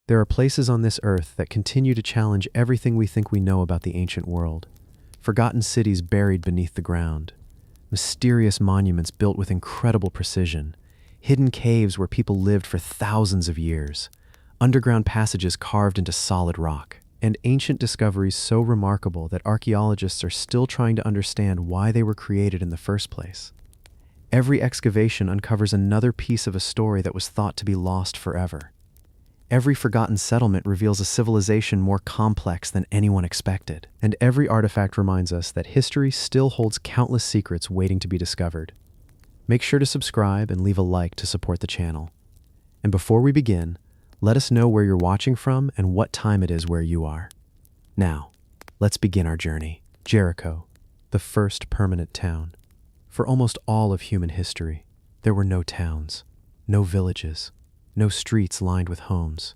There are places on this earth that continue to challenge everything we think we know about the ancient world. Forgotten cities buried beneath the ground, mysterious monuments built with incredible precision, hidden caves where people lived for thousands of years, underground passages carved into solid rock, and ancient discoveries so remarkable that archaeologists are still trying to understand why they were created in the first place. Every excavation uncovers another piece of a story that was thought to be lost forever. Every forgotten settlement reveals a civilization more complex than anyone expected, and every artifact reminds us that history still holds countless secrets waiting to be discovered. Make sure to subscribe and leave a like to support the channel. And before we begin, let us know where you're watching from and what time it is where you are. Now, let's begin our journey. Jericho, the first permanent town. For almost all of human history, there were no towns, no villages, no streets lined with homes.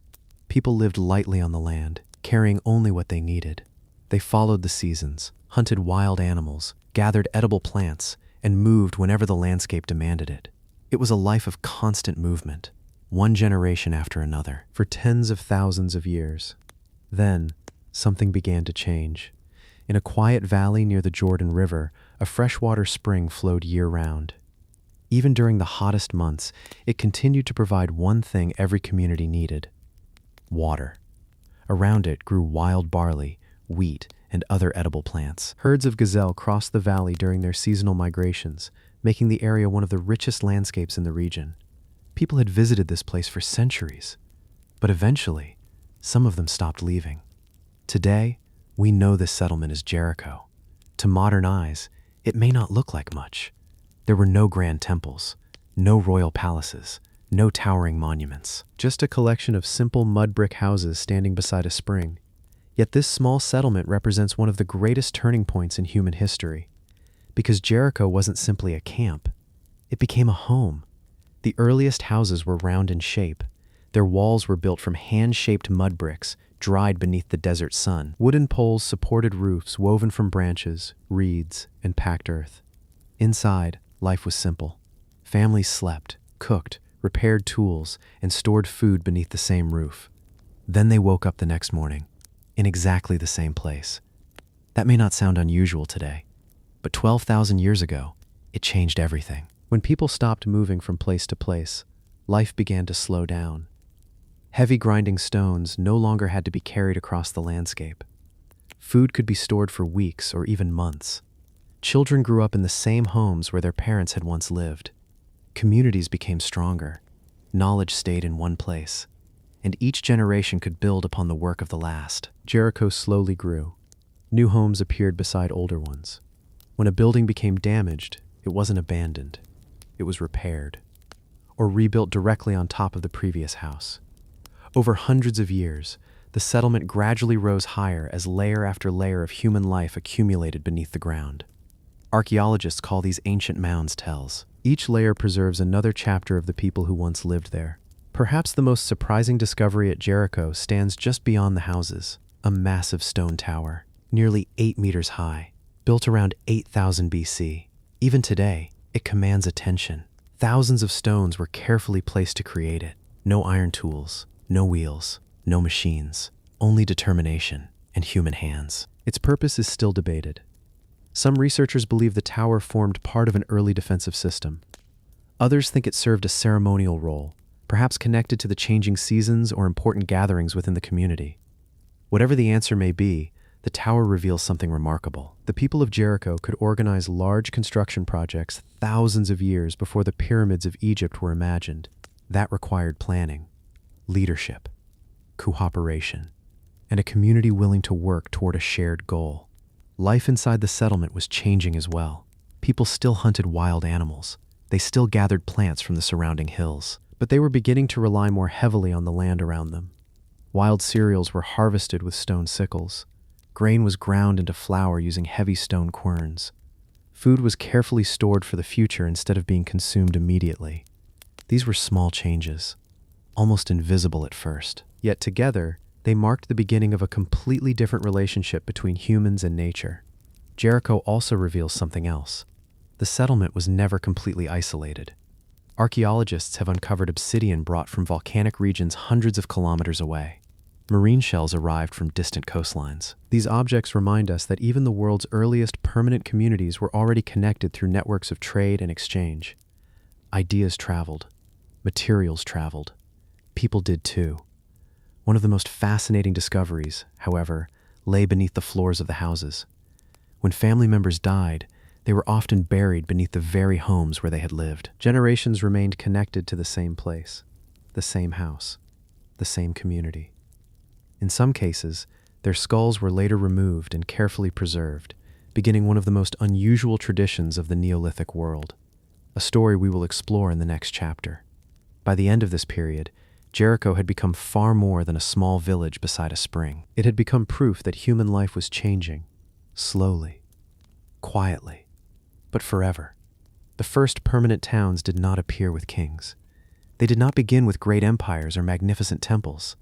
People lived lightly on the land, carrying only what they needed. They followed the seasons, hunted wild animals, gathered edible plants, and moved whenever the landscape demanded it. It was a life of constant movement, one generation after another, for tens of thousands of years. Then, something began to change. In a quiet valley near the Jordan River, a freshwater spring flowed year-round. Even during the hottest months, it continued to provide one thing every community needed: water. Around it grew wild barley, wheat, and other edible plants. Herds of gazelle crossed the valley during their seasonal migrations, making the area one of the richest landscapes in the region. People had visited this place for centuries, but eventually, some of them stopped leaving. Today, we know this settlement as Jericho. To modern eyes, it may not look like much. There were no grand temples, no royal palaces, no towering monuments, just a collection of simple mud brick houses standing beside a spring. Yet this small settlement represents one of the greatest turning points in human history. Because Jericho wasn't simply a camp, it became a home. The earliest houses were round in shape. Their walls were built from hand-shaped mud bricks, dried beneath the desert sun. Wooden poles supported roofs woven from branches, reeds, and packed earth. Inside, life was simple. Families slept, cooked, repaired tools, and stored food beneath the same roof. Then they woke up the next morning, in exactly the same place. That may not sound unusual today, but 12,000 years ago, it changed everything. When people stopped moving from place to place, life began to slow down. Heavy grinding stones no longer had to be carried across the landscape. Food could be stored for weeks or even months. Children grew up in the same homes where their parents had once lived. Communities became stronger. Knowledge stayed in one place, and each generation could build upon the work of the last. Jericho slowly grew. New homes appeared beside older ones. When a building became damaged, it wasn't abandoned. It was repaired, or rebuilt directly on top of the previous house. Over hundreds of years, the settlement gradually rose higher as layer after layer of human life accumulated beneath the ground. Archaeologists call these ancient mounds tells. Each layer preserves another chapter of the people who once lived there. Perhaps the most surprising discovery at Jericho stands just beyond the houses: a massive stone tower, nearly 8 meters high, built around 8000 BC. Even today, it commands attention. Thousands of stones were carefully placed to create it. No iron tools, no wheels, no machines, only determination and human hands. Its purpose is still debated. Some researchers believe the tower formed part of an early defensive system. Others think it served a ceremonial role, perhaps connected to the changing seasons or important gatherings within the community. Whatever the answer may be, the tower reveals something remarkable. The people of Jericho could organize large construction projects thousands of years before the pyramids of Egypt were imagined. That required planning, leadership, cooperation, and a community willing to work toward a shared goal. Life inside the settlement was changing as well. People still hunted wild animals. They still gathered plants from the surrounding hills, but they were beginning to rely more heavily on the land around them. Wild cereals were harvested with stone sickles. Grain was ground into flour using heavy stone querns. Food was carefully stored for the future instead of being consumed immediately. These were small changes, almost invisible at first. Yet together, they marked the beginning of a completely different relationship between humans and nature. Jericho also reveals something else. The settlement was never completely isolated. Archaeologists have uncovered obsidian brought from volcanic regions hundreds of kilometers away. Marine shells arrived from distant coastlines. These objects remind us that even the world's earliest permanent communities were already connected through networks of trade and exchange. Ideas traveled. Materials traveled. People did too. One of the most fascinating discoveries, however, lay beneath the floors of the houses. When family members died, they were often buried beneath the very homes where they had lived. Generations remained connected to the same place, the same house, the same community. In some cases, their skulls were later removed and carefully preserved, beginning one of the most unusual traditions of the Neolithic world, a story we will explore in the next chapter. By the end of this period, Jericho had become far more than a small village beside a spring. It had become proof that human life was changing, slowly, quietly, but forever. The first permanent towns did not appear with kings. They did not begin with great empires or magnificent temples.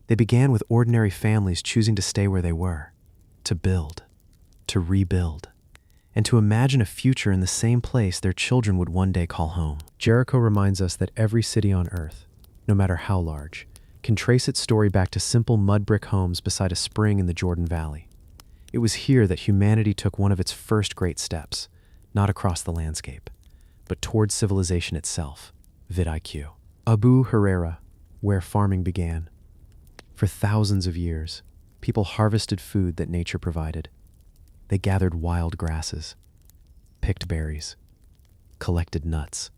They began with ordinary families choosing to stay where they were, to build, to rebuild, and to imagine a future in the same place their children would one day call home. Jericho reminds us that every city on earth, no matter how large, can trace its story back to simple mud brick homes beside a spring in the Jordan Valley. It was here that humanity took one of its first great steps, not across the landscape, but towards civilization itself, vidIQ. Abu Huraira, where farming began. For thousands of years, people harvested food that nature provided. They gathered wild grasses, picked berries, collected nuts,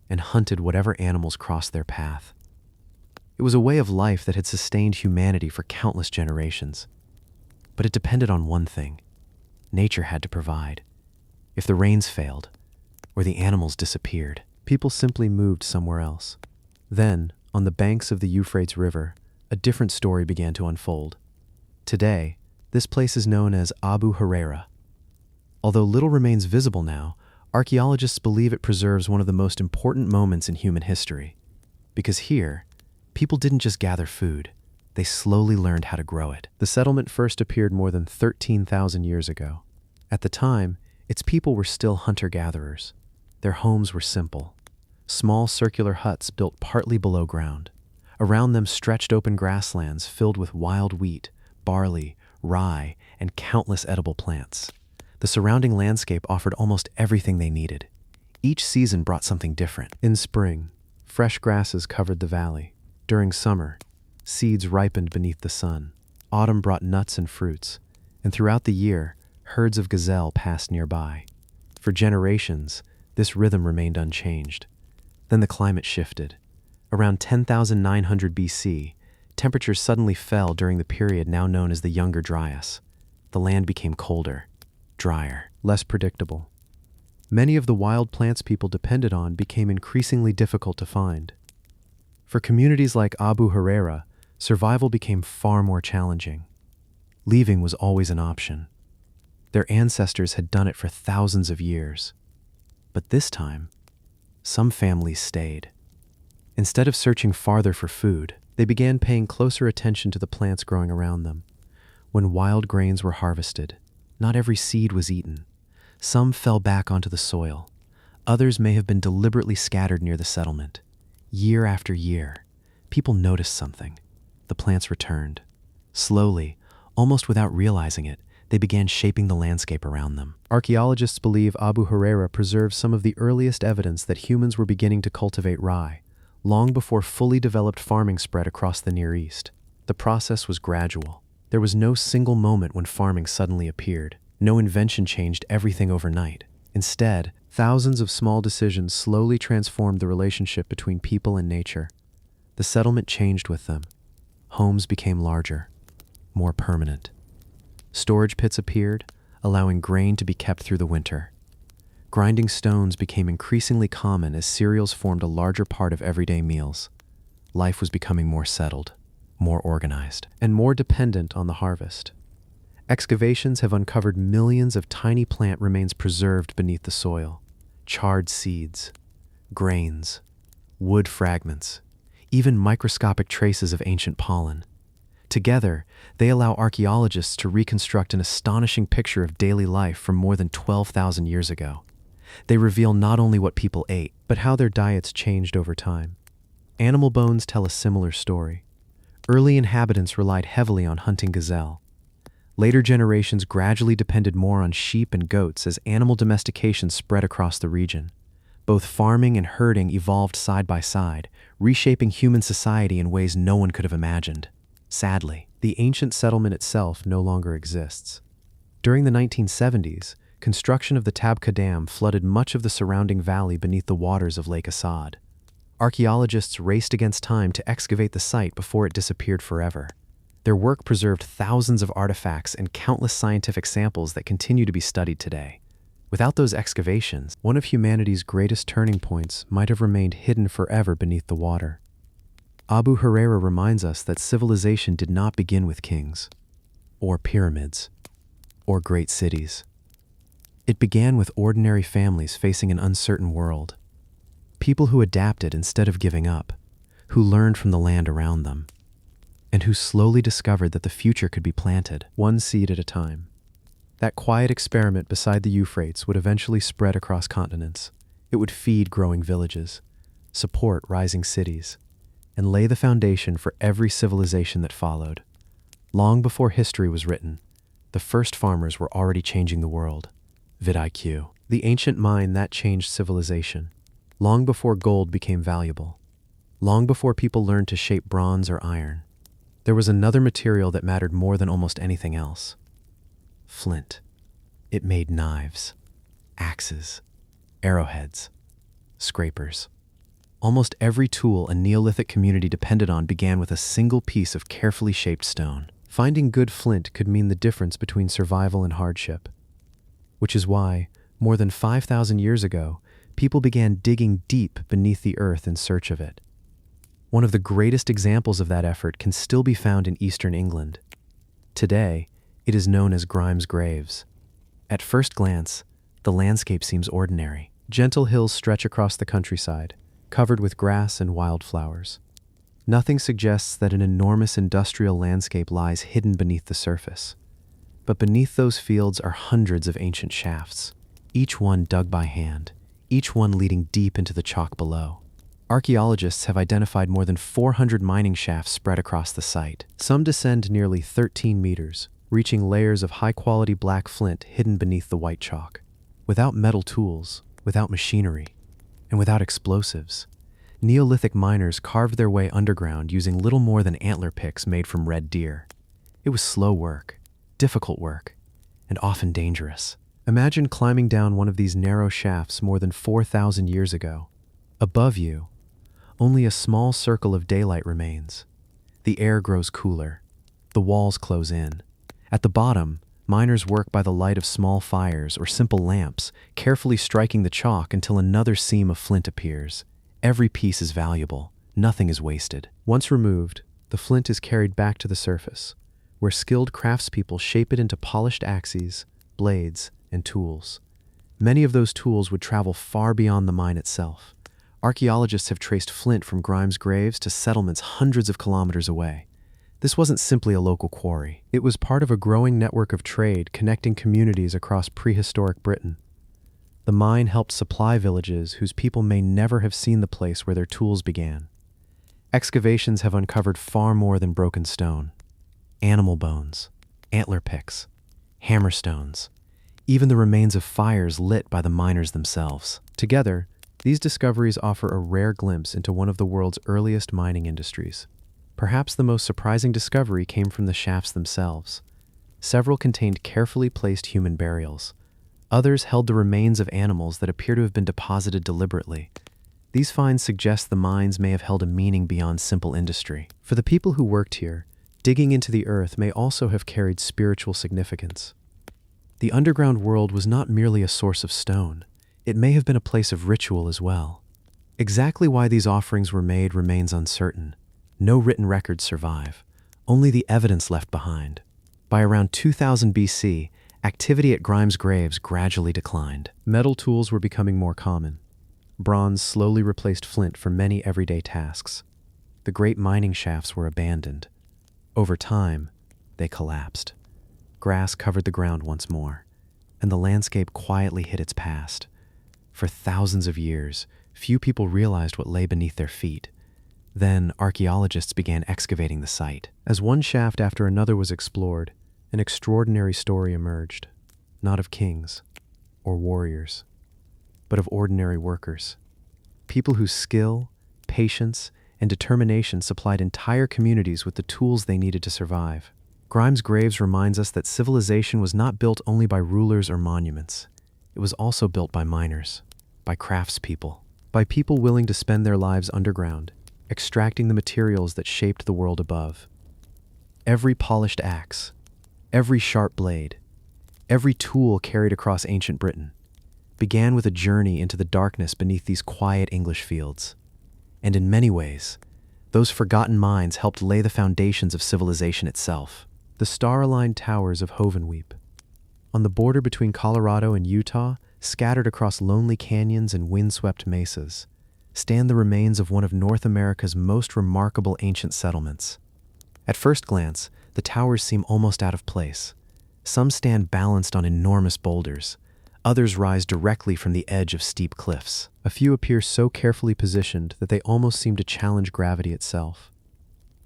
and hunted whatever animals crossed their path. It was a way of life that had sustained humanity for countless generations. But it depended on one thing. Nature had to provide. If the rains failed, or the animals disappeared, people simply moved somewhere else. Then, on the banks of the Euphrates River, a different story began to unfold. Today, this place is known as Abu Huraira. Although little remains visible now, archaeologists believe it preserves one of the most important moments in human history. Because here, people didn't just gather food, they slowly learned how to grow it. The settlement first appeared more than 13,000 years ago. At the time, its people were still hunter-gatherers. Their homes were simple. Small circular huts built partly below ground. Around them stretched open grasslands filled with wild wheat, barley, rye, and countless edible plants. The surrounding landscape offered almost everything they needed. Each season brought something different. In spring, fresh grasses covered the valley. During summer, seeds ripened beneath the sun. Autumn brought nuts and fruits, and throughout the year, herds of gazelle passed nearby. For generations, this rhythm remained unchanged. Then the climate shifted. Around 10,900 BC, temperatures suddenly fell during the period now known as the Younger Dryas. The land became colder, drier, less predictable. Many of the wild plants people depended on became increasingly difficult to find. For communities like Abu Huraira, survival became far more challenging. Leaving was always an option. Their ancestors had done it for thousands of years. But this time, some families stayed. Instead of searching farther for food, they began paying closer attention to the plants growing around them. When wild grains were harvested, not every seed was eaten. Some fell back onto the soil. Others may have been deliberately scattered near the settlement. Year after year, people noticed something. The plants returned. Slowly, almost without realizing it, they began shaping the landscape around them. Archaeologists believe Abu Huraira preserves some of the earliest evidence that humans were beginning to cultivate rye, long before fully developed farming spread across the Near East. The process was gradual. There was no single moment when farming suddenly appeared. No invention changed everything overnight. Instead, thousands of small decisions slowly transformed the relationship between people and nature. The settlement changed with them. Homes became larger, more permanent. Storage pits appeared, allowing grain to be kept through the winter. Grinding stones became increasingly common as cereals formed a larger part of everyday meals. Life was becoming more settled, more organized, and more dependent on the harvest. Excavations have uncovered millions of tiny plant remains preserved beneath the soil. Charred seeds, grains, wood fragments, even microscopic traces of ancient pollen. Together, they allow archaeologists to reconstruct an astonishing picture of daily life from more than 12,000 years ago. They reveal not only what people ate, but how their diets changed over time. Animal bones tell a similar story. Early inhabitants relied heavily on hunting gazelle. Later generations gradually depended more on sheep and goats as animal domestication spread across the region. Both farming and herding evolved side by side, reshaping human society in ways no one could have imagined. Sadly, the ancient settlement itself no longer exists. During the 1970s, construction of the Tabqa Dam flooded much of the surrounding valley beneath the waters of Lake Assad. Archaeologists raced against time to excavate the site before it disappeared forever. Their work preserved thousands of artifacts and countless scientific samples that continue to be studied today. Without those excavations, one of humanity's greatest turning points might have remained hidden forever beneath the water. Abu Huraira reminds us that civilization did not begin with kings, or pyramids, or great cities. It began with ordinary families facing an uncertain world. People who adapted instead of giving up, who learned from the land around them, and who slowly discovered that the future could be planted, one seed at a time. That quiet experiment beside the Euphrates would eventually spread across continents. It would feed growing villages, support rising cities, and lay the foundation for every civilization that followed. Long before history was written, the first farmers were already changing the world. VidIQ, the ancient mine that changed civilization. Long before gold became valuable. Long before people learned to shape bronze or iron. There was another material that mattered more than almost anything else. Flint. It made knives, axes, arrowheads, scrapers. Almost every tool a Neolithic community depended on began with a single piece of carefully shaped stone. Finding good flint could mean the difference between survival and hardship. Which is why, more than 5,000 years ago, people began digging deep beneath the earth in search of it. One of the greatest examples of that effort can still be found in eastern England. Today, it is known as Grimes Graves. At first glance, the landscape seems ordinary. Gentle hills stretch across the countryside, covered with grass and wildflowers. Nothing suggests that an enormous industrial landscape lies hidden beneath the surface. But beneath those fields are hundreds of ancient shafts, each one dug by hand, each one leading deep into the chalk below. Archaeologists have identified more than 400 mining shafts spread across the site. Some descend nearly 13 meters, reaching layers of high-quality black flint hidden beneath the white chalk. Without metal tools, without machinery, and without explosives, Neolithic miners carved their way underground using little more than antler picks made from red deer. It was slow work, difficult work, and often dangerous. Imagine climbing down one of these narrow shafts more than 4,000 years ago. Above you, only a small circle of daylight remains. The air grows cooler. The walls close in. At the bottom, miners work by the light of small fires or simple lamps, carefully striking the chalk until another seam of flint appears. Every piece is valuable. Nothing is wasted. Once removed, the flint is carried back to the surface, where skilled craftspeople shape it into polished axes, blades, and tools. Many of those tools would travel far beyond the mine itself. Archaeologists have traced flint from Grimes Graves to settlements hundreds of kilometers away. This wasn't simply a local quarry. It was part of a growing network of trade connecting communities across prehistoric Britain. The mine helped supply villages whose people may never have seen the place where their tools began. Excavations have uncovered far more than broken stone. Animal bones, antler picks, hammerstones, even the remains of fires lit by the miners themselves. Together, these discoveries offer a rare glimpse into one of the world's earliest mining industries. Perhaps the most surprising discovery came from the shafts themselves. Several contained carefully placed human burials. Others held the remains of animals that appear to have been deposited deliberately. These finds suggest the mines may have held a meaning beyond simple industry. For the people who worked here, digging into the earth may also have carried spiritual significance. The underground world was not merely a source of stone. It may have been a place of ritual as well. Exactly why these offerings were made remains uncertain. No written records survive, only the evidence left behind. By around 2000 BC, activity at Grimes Graves gradually declined. Metal tools were becoming more common. Bronze slowly replaced flint for many everyday tasks. The great mining shafts were abandoned. Over time, they collapsed. Grass covered the ground once more, and the landscape quietly hid its past. For thousands of years, few people realized what lay beneath their feet. Then, archaeologists began excavating the site. As one shaft after another was explored, an extraordinary story emerged, not of kings or warriors, but of ordinary workers. People whose skill, patience, and determination supplied entire communities with the tools they needed to survive. Grimes' graves reminds us that civilization was not built only by rulers or monuments. It was also built by miners, by craftspeople, by people willing to spend their lives underground, extracting the materials that shaped the world above. Every polished axe, every sharp blade, every tool carried across ancient Britain began with a journey into the darkness beneath these quiet English fields. And in many ways, those forgotten mines helped lay the foundations of civilization itself. The star-aligned towers of Hovenweep, on the border between Colorado and Utah, scattered across lonely canyons and windswept mesas, stand the remains of one of North America's most remarkable ancient settlements. At first glance, the towers seem almost out of place. Some stand balanced on enormous boulders. Others rise directly from the edge of steep cliffs. A few appear so carefully positioned that they almost seem to challenge gravity itself.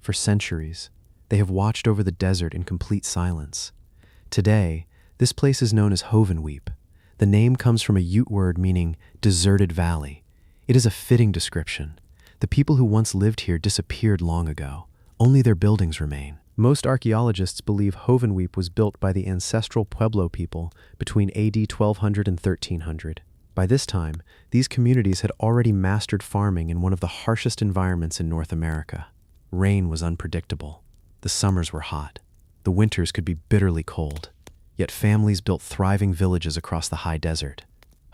For centuries, they have watched over the desert in complete silence. Today, this place is known as Hovenweep. The name comes from a Ute word meaning deserted valley. It is a fitting description. The people who once lived here disappeared long ago. Only their buildings remain. Most archaeologists believe Hovenweep was built by the ancestral Pueblo people between AD 1200 and 1300. By this time, these communities had already mastered farming in one of the harshest environments in North America. Rain was unpredictable. The summers were hot. The winters could be bitterly cold. Yet families built thriving villages across the high desert.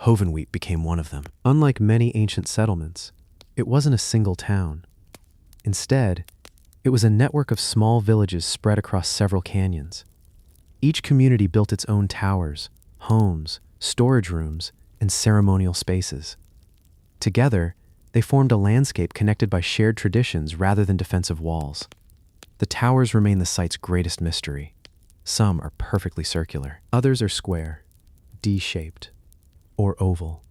Hovenweep became one of them. Unlike many ancient settlements, it wasn't a single town. Instead, it was a network of small villages spread across several canyons. Each community built its own towers, homes, storage rooms, and ceremonial spaces. Together, they formed a landscape connected by shared traditions rather than defensive walls. The towers remain the site's greatest mystery. Some are perfectly circular. Others are square, D-shaped, or oval.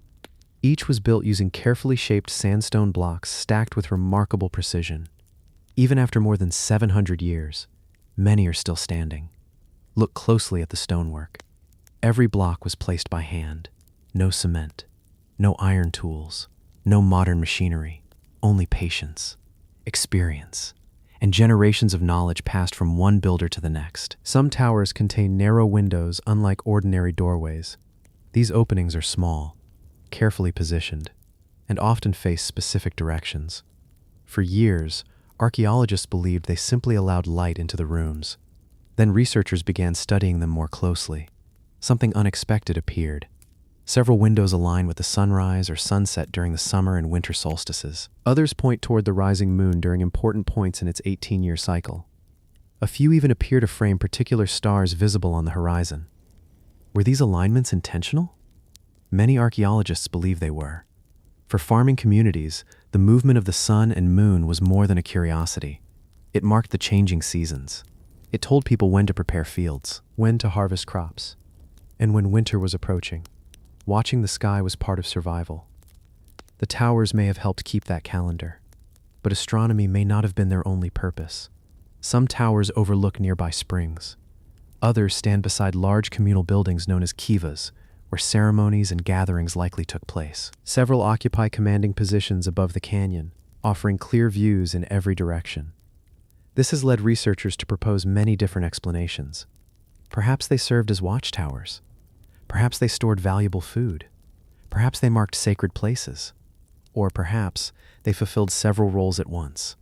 Each was built using carefully shaped sandstone blocks stacked with remarkable precision. Even after more than 700 years, many are still standing. Look closely at the stonework. Every block was placed by hand. No cement, no iron tools, no modern machinery, only patience, experience, and generations of knowledge passed from one builder to the next. Some towers contain narrow windows unlike ordinary doorways. These openings are small, carefully positioned, and often face specific directions. For years, archaeologists believed they simply allowed light into the rooms. Then researchers began studying them more closely. Something unexpected appeared. Several windows align with the sunrise or sunset during the summer and winter solstices. Others point toward the rising moon during important points in its 18-year cycle. A few even appear to frame particular stars visible on the horizon. Were these alignments intentional? Many archaeologists believe they were. For farming communities, the movement of the sun and moon was more than a curiosity. It marked the changing seasons. It told people when to prepare fields, when to harvest crops, and when winter was approaching. Watching the sky was part of survival. The towers may have helped keep that calendar, but astronomy may not have been their only purpose. Some towers overlook nearby springs. Others stand beside large communal buildings known as kivas, where ceremonies and gatherings likely took place. Several occupy commanding positions above the canyon, offering clear views in every direction. This has led researchers to propose many different explanations. Perhaps they served as watchtowers. Perhaps they stored valuable food. Perhaps they marked sacred places. Or perhaps they fulfilled several roles at once.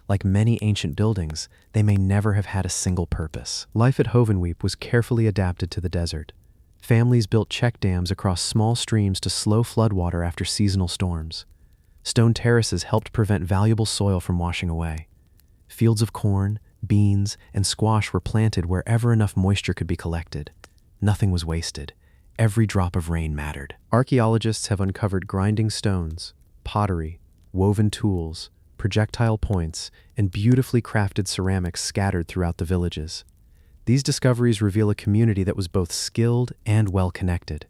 Like many ancient buildings, they may never have had a single purpose. Life at Hovenweep was carefully adapted to the desert. Families built check dams across small streams to slow floodwater after seasonal storms. Stone terraces helped prevent valuable soil from washing away. Fields of corn, beans, and squash were planted wherever enough moisture could be collected. Nothing was wasted. Every drop of rain mattered. Archaeologists have uncovered grinding stones, pottery, woven tools, projectile points, and beautifully crafted ceramics scattered throughout the villages. These discoveries reveal a community that was both skilled and well-connected.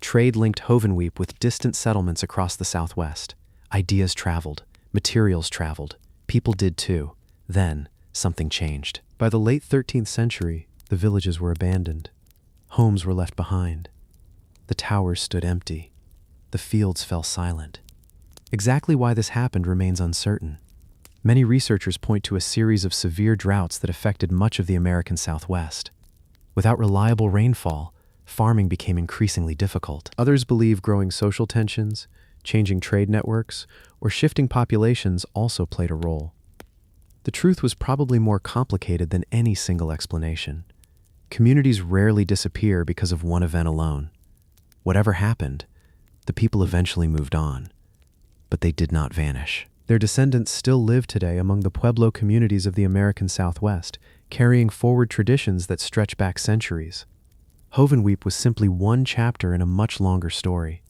Trade linked Hovenweep with distant settlements across the southwest. Ideas traveled, materials traveled, people did too. Then, something changed. By the late 13th century, the villages were abandoned. Homes were left behind. The towers stood empty. The fields fell silent. Exactly why this happened remains uncertain. Many researchers point to a series of severe droughts that affected much of the American Southwest. Without reliable rainfall, farming became increasingly difficult. Others believe growing social tensions, changing trade networks, or shifting populations also played a role. The truth was probably more complicated than any single explanation. Communities rarely disappear because of one event alone. Whatever happened, the people eventually moved on, but they did not vanish. Their descendants still live today among the Pueblo communities of the American Southwest, carrying forward traditions that stretch back centuries. Hovenweep was simply one chapter in a much longer story.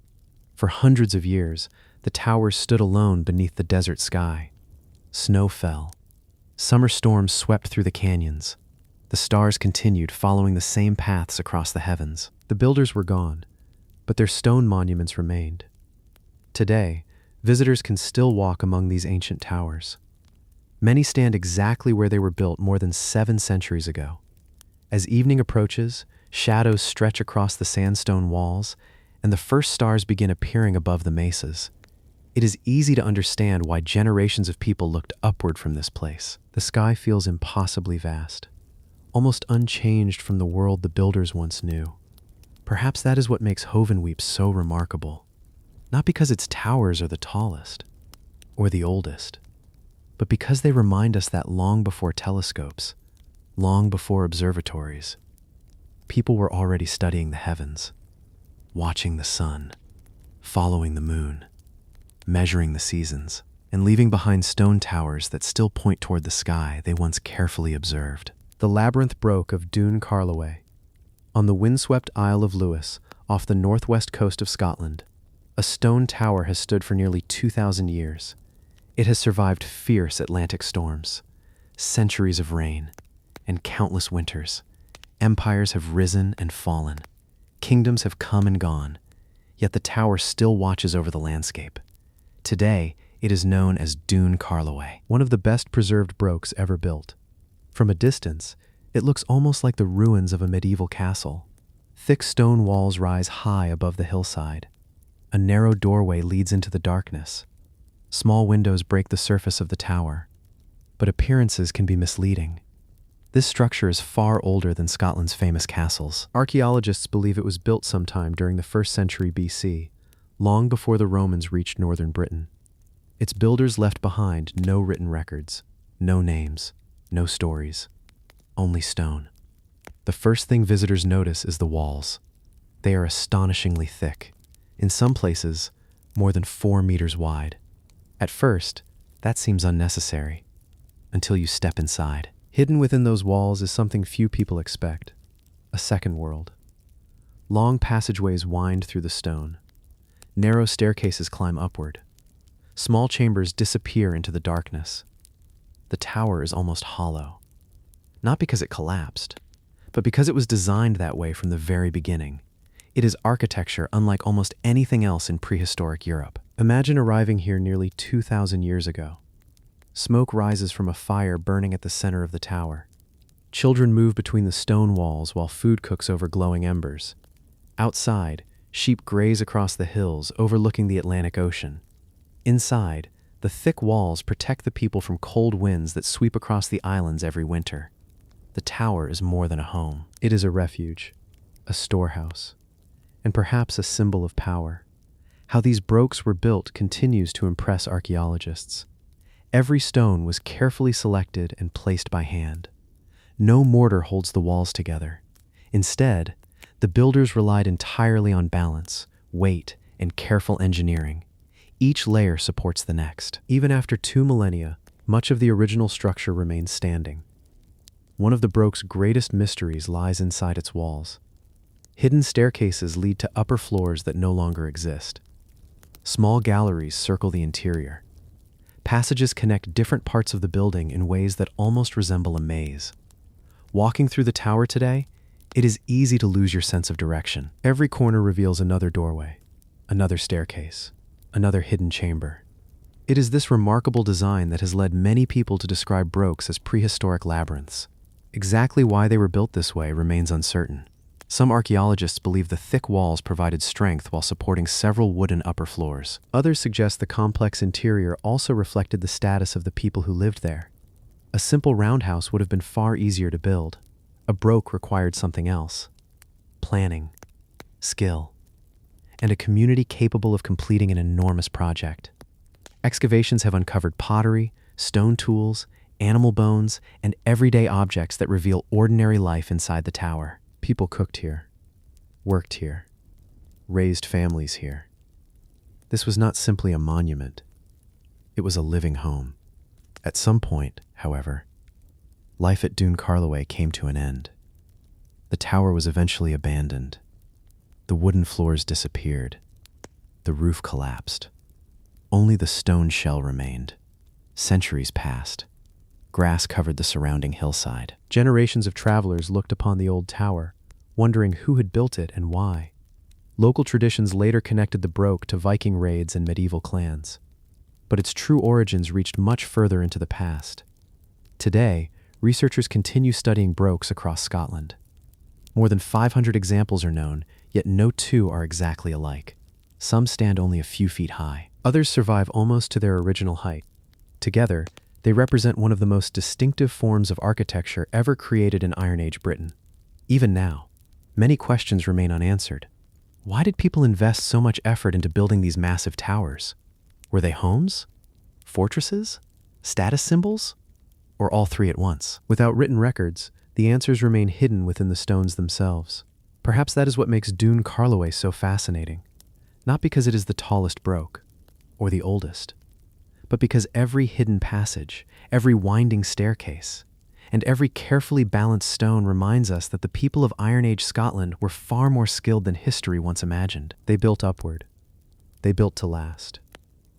For hundreds of years, the towers stood alone beneath the desert sky. Snow fell. Summer storms swept through the canyons. The stars continued following the same paths across the heavens. The builders were gone, but their stone monuments remained. Today, visitors can still walk among these ancient towers. Many stand exactly where they were built more than 7 centuries ago. As evening approaches, shadows stretch across the sandstone walls, and the first stars begin appearing above the mesas. It is easy to understand why generations of people looked upward from this place. The sky feels impossibly vast, almost unchanged from the world the builders once knew. Perhaps that is what makes Hovenweep so remarkable. Not because its towers are the tallest or the oldest, but because they remind us that long before telescopes, long before observatories, people were already studying the heavens, watching the sun, following the moon, measuring the seasons, and leaving behind stone towers that still point toward the sky they once carefully observed. The labyrinth broke of Dún Carloway. On the windswept Isle of Lewis, off the northwest coast of Scotland, a stone tower has stood for nearly 2,000 years. It has survived fierce Atlantic storms, centuries of rain, and countless winters. Empires have risen and fallen. Kingdoms have come and gone, yet the tower still watches over the landscape. Today, it is known as Dún Carloway, one of the best preserved brooks ever built. From a distance, it looks almost like the ruins of a medieval castle. Thick stone walls rise high above the hillside. A narrow doorway leads into the darkness. Small windows break the surface of the tower, but appearances can be misleading. This structure is far older than Scotland's famous castles. Archaeologists believe it was built sometime during the 1st century BC, long before the Romans reached northern Britain. Its builders left behind no written records, no names, no stories, only stone. The first thing visitors notice is the walls. They are astonishingly thick, in some places more than 4 meters wide. At first, that seems unnecessary, until you step inside. Hidden within those walls is something few people expect: a second world. Long passageways wind through the stone. Narrow staircases climb upward. Small chambers disappear into the darkness. The tower is almost hollow, not because it collapsed, but because it was designed that way from the very beginning. It is architecture unlike almost anything else in prehistoric Europe. Imagine arriving here nearly 2,000 years ago. Smoke rises from a fire burning at the center of the tower. Children move between the stone walls while food cooks over glowing embers. Outside, sheep graze across the hills overlooking the Atlantic Ocean. Inside, the thick walls protect the people from cold winds that sweep across the islands every winter. The tower is more than a home. It is a refuge, a storehouse, and perhaps a symbol of power. How these brooks were built continues to impress archaeologists. Every stone was carefully selected and placed by hand. No mortar holds the walls together. Instead, the builders relied entirely on balance, weight, and careful engineering. Each layer supports the next. Even after 2 millennia, much of the original structure remains standing. One of the brook's greatest mysteries lies inside its walls. Hidden staircases lead to upper floors that no longer exist. Small galleries circle the interior. Passages connect different parts of the building in ways that almost resemble a maze. Walking through the tower today, It is easy to lose your sense of direction. Every corner reveals another doorway, another staircase, another hidden chamber. It is this remarkable design that has led many people to describe Brooks as prehistoric labyrinths. Exactly why they were built this way remains uncertain. Some archaeologists believe the thick walls provided strength while supporting several wooden upper floors. Others suggest the complex interior also reflected the status of the people who lived there. A simple roundhouse would have been far easier to build. A broke required something else: planning, skill, and a community capable of completing an enormous project. Excavations have uncovered pottery, stone tools, animal bones, and everyday objects that reveal ordinary life inside the tower. People cooked here, worked here, raised families here. This was not simply a monument. It was a living home. At some point, however, life at Dún Carloway came to an end. The tower was eventually abandoned. The wooden floors disappeared. The roof collapsed. Only the stone shell remained. Centuries passed. Grass covered the surrounding hillside. Generations of travelers looked upon the old tower, wondering who had built it and why. Local traditions later connected the Broke to Viking raids and medieval clans. But its true origins reached much further into the past. Today, researchers continue studying Brokes across Scotland. More than 500 examples are known, yet no two are exactly alike. Some stand only a few feet high. Others survive almost to their original height. Together, they represent one of the most distinctive forms of architecture ever created in Iron Age Britain. Even now, many questions remain unanswered. Why did people invest so much effort into building these massive towers? Were they homes? Fortresses? Status symbols? Or all three at once? Without written records, the answers remain hidden within the stones themselves. Perhaps that is what makes Dún Carloway so fascinating. Not because it is the tallest Broke, or the oldest, but because every hidden passage, every winding staircase, and every carefully balanced stone reminds us that the people of Iron Age Scotland were far more skilled than history once imagined. They built upward. They built to last.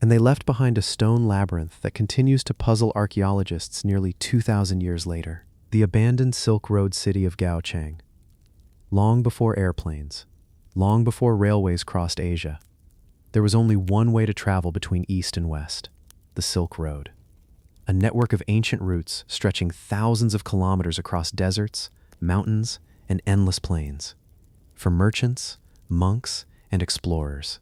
And they left behind a stone labyrinth that continues to puzzle archaeologists nearly 2,000 years later. The abandoned Silk Road city of Gaochang. Long before airplanes, long before railways crossed Asia, there was only one way to travel between east and west: the Silk Road. A network of ancient routes stretching thousands of kilometers across deserts, mountains, and endless plains. For merchants, monks, and explorers,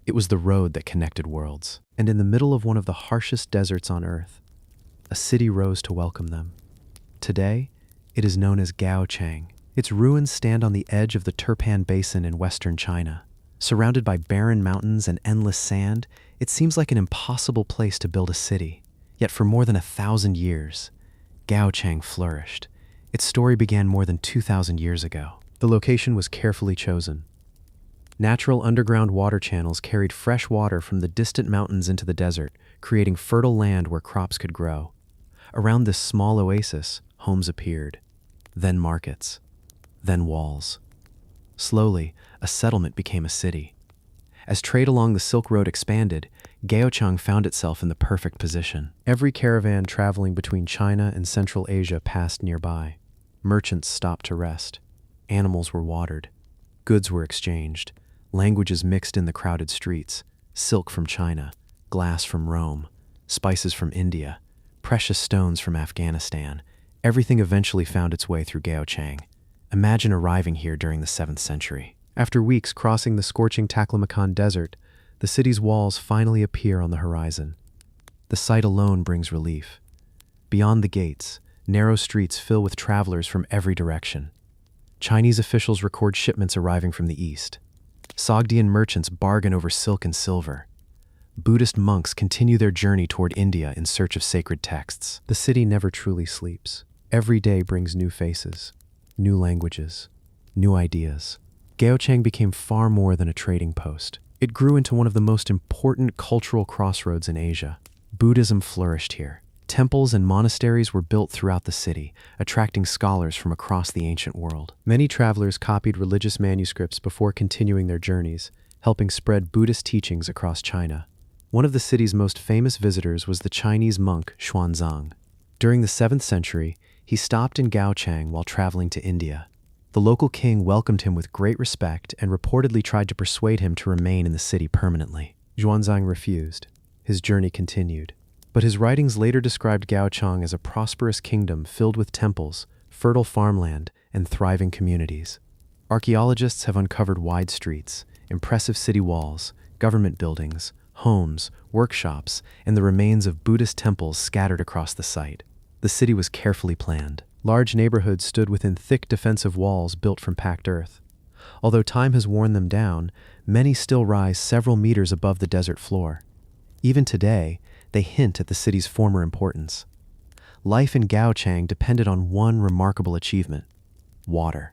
it was the road that connected worlds. And in the middle of one of the harshest deserts on Earth, a city rose to welcome them. Today, it is known as Gaochang. Its ruins stand on the edge of the Turpan Basin in western China. Surrounded by barren mountains and endless sand, it seems like an impossible place to build a city. Yet for more than 1,000 years, Gaochang flourished. Its story began more than 2,000 years ago. The location was carefully chosen. Natural underground water channels carried fresh water from the distant mountains into the desert, creating fertile land where crops could grow. Around this small oasis, homes appeared. Then markets. Then walls. Slowly, a settlement became a city. As trade along the Silk Road expanded, Gaochang found itself in the perfect position. Every caravan traveling between China and Central Asia passed nearby. Merchants stopped to rest. Animals were watered. Goods were exchanged. Languages mixed in the crowded streets. Silk from China, glass from Rome, spices from India, precious stones from Afghanistan. Everything eventually found its way through Gaochang. Imagine arriving here during the 7th century. After weeks crossing the scorching Taklamakan Desert, the city's walls finally appear on the horizon. The sight alone brings relief. Beyond the gates, narrow streets fill with travelers from every direction. Chinese officials record shipments arriving from the east. Sogdian merchants bargain over silk and silver. Buddhist monks continue their journey toward India in search of sacred texts. The city never truly sleeps. Every day brings new faces, new languages, new ideas. Gaochang became far more than a trading post. It grew into one of the most important cultural crossroads in Asia. Buddhism flourished here. Temples and monasteries were built throughout the city, attracting scholars from across the ancient world. Many travelers copied religious manuscripts before continuing their journeys, helping spread Buddhist teachings across China. One of the city's most famous visitors was the Chinese monk Xuanzang. During the 7th century, he stopped in Gaochang while traveling to India. The local king welcomed him with great respect and reportedly tried to persuade him to remain in the city permanently. Xuanzang refused. His journey continued. But his writings later described Gaochang as a prosperous kingdom filled with temples, fertile farmland, and thriving communities. Archaeologists have uncovered wide streets, impressive city walls, government buildings, homes, workshops, and the remains of Buddhist temples scattered across the site. The city was carefully planned. Large neighborhoods stood within thick defensive walls built from packed earth. Although time has worn them down, many still rise several meters above the desert floor. Even today, they hint at the city's former importance. Life in Gaochang depended on one remarkable achievement: water.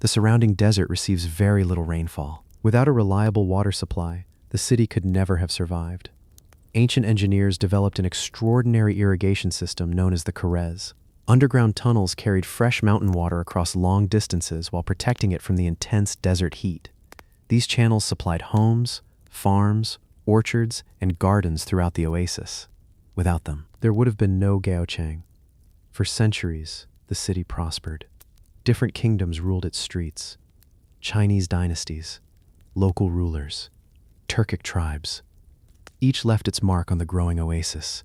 The surrounding desert receives very little rainfall. Without a reliable water supply, the city could never have survived. Ancient engineers developed an extraordinary irrigation system known as the Karez. Underground tunnels carried fresh mountain water across long distances while protecting it from the intense desert heat. These channels supplied homes, farms, orchards, and gardens throughout the oasis. Without them, there would have been no Gaochang. For centuries, the city prospered. Different kingdoms ruled its streets. Chinese dynasties, local rulers, Turkic tribes. Each left its mark on the growing oasis.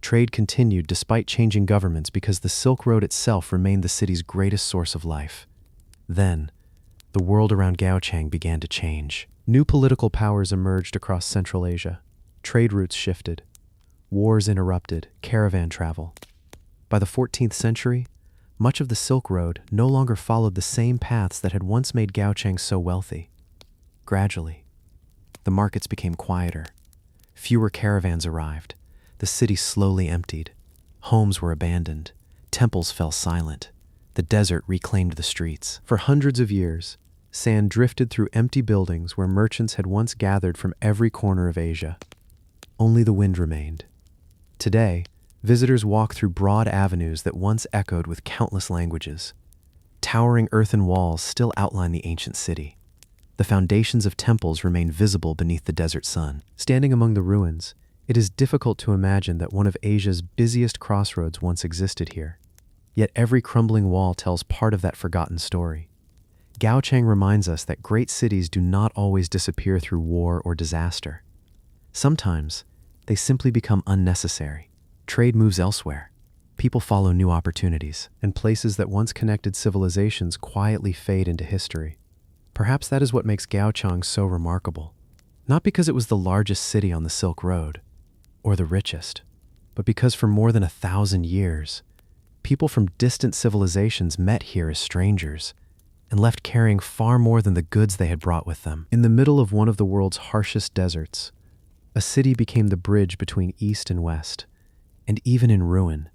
Trade continued despite changing governments because the Silk Road itself remained the city's greatest source of life. Then, the world around Gaochang began to change. New political powers emerged across Central Asia. Trade routes shifted. Wars interrupted caravan travel. By the 14th century, much of the Silk Road no longer followed the same paths that had once made Gaochang so wealthy. Gradually, the markets became quieter. Fewer caravans arrived. The city slowly emptied. Homes were abandoned. Temples fell silent. The desert reclaimed the streets. For hundreds of years, sand drifted through empty buildings where merchants had once gathered from every corner of Asia. Only the wind remained. Today, visitors walk through broad avenues that once echoed with countless languages. Towering earthen walls still outline the ancient city. The foundations of temples remain visible beneath the desert sun. Standing among the ruins, it is difficult to imagine that one of Asia's busiest crossroads once existed here. Yet every crumbling wall tells part of that forgotten story. Gaochang reminds us that great cities do not always disappear through war or disaster. Sometimes, they simply become unnecessary. Trade moves elsewhere. People follow new opportunities, and places that once connected civilizations quietly fade into history. Perhaps that is what makes Gaochang so remarkable. Not because it was the largest city on the Silk Road, or the richest, but because for more than 1,000 years, people from distant civilizations met here as strangers and left carrying far more than the goods they had brought with them. In the middle of one of the world's harshest deserts, a city became the bridge between East and West, and even in ruin,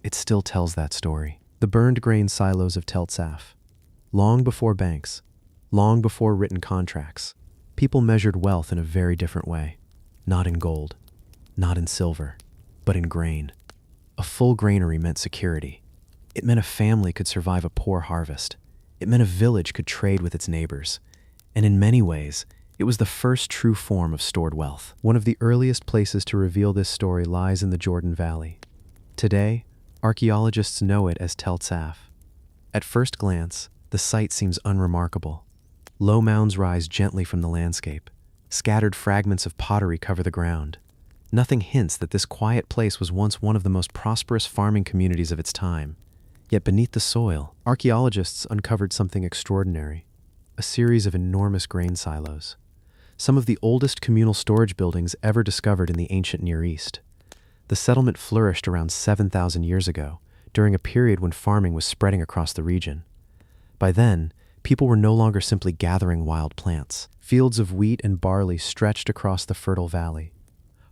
it still tells that story. The burned grain silos of Teltsaf. Long before banks, long before written contracts, people measured wealth in a very different way. Not in gold, not in silver, but in grain. A full granary meant security. It meant a family could survive a poor harvest. It meant a village could trade with its neighbors. And in many ways, it was the first true form of stored wealth. One of the earliest places to reveal this story lies in the Jordan Valley. Today, archaeologists know it as Tel Tsaf. At first glance, the site seems unremarkable. Low mounds rise gently from the landscape. Scattered fragments of pottery cover the ground. Nothing hints that this quiet place was once one of the most prosperous farming communities of its time. Yet beneath the soil, archaeologists uncovered something extraordinary: a series of enormous grain silos. Some of the oldest communal storage buildings ever discovered in the ancient Near East. The settlement flourished around 7,000 years ago, during a period when farming was spreading across the region. By then, people were no longer simply gathering wild plants. Fields of wheat and barley stretched across the fertile valley.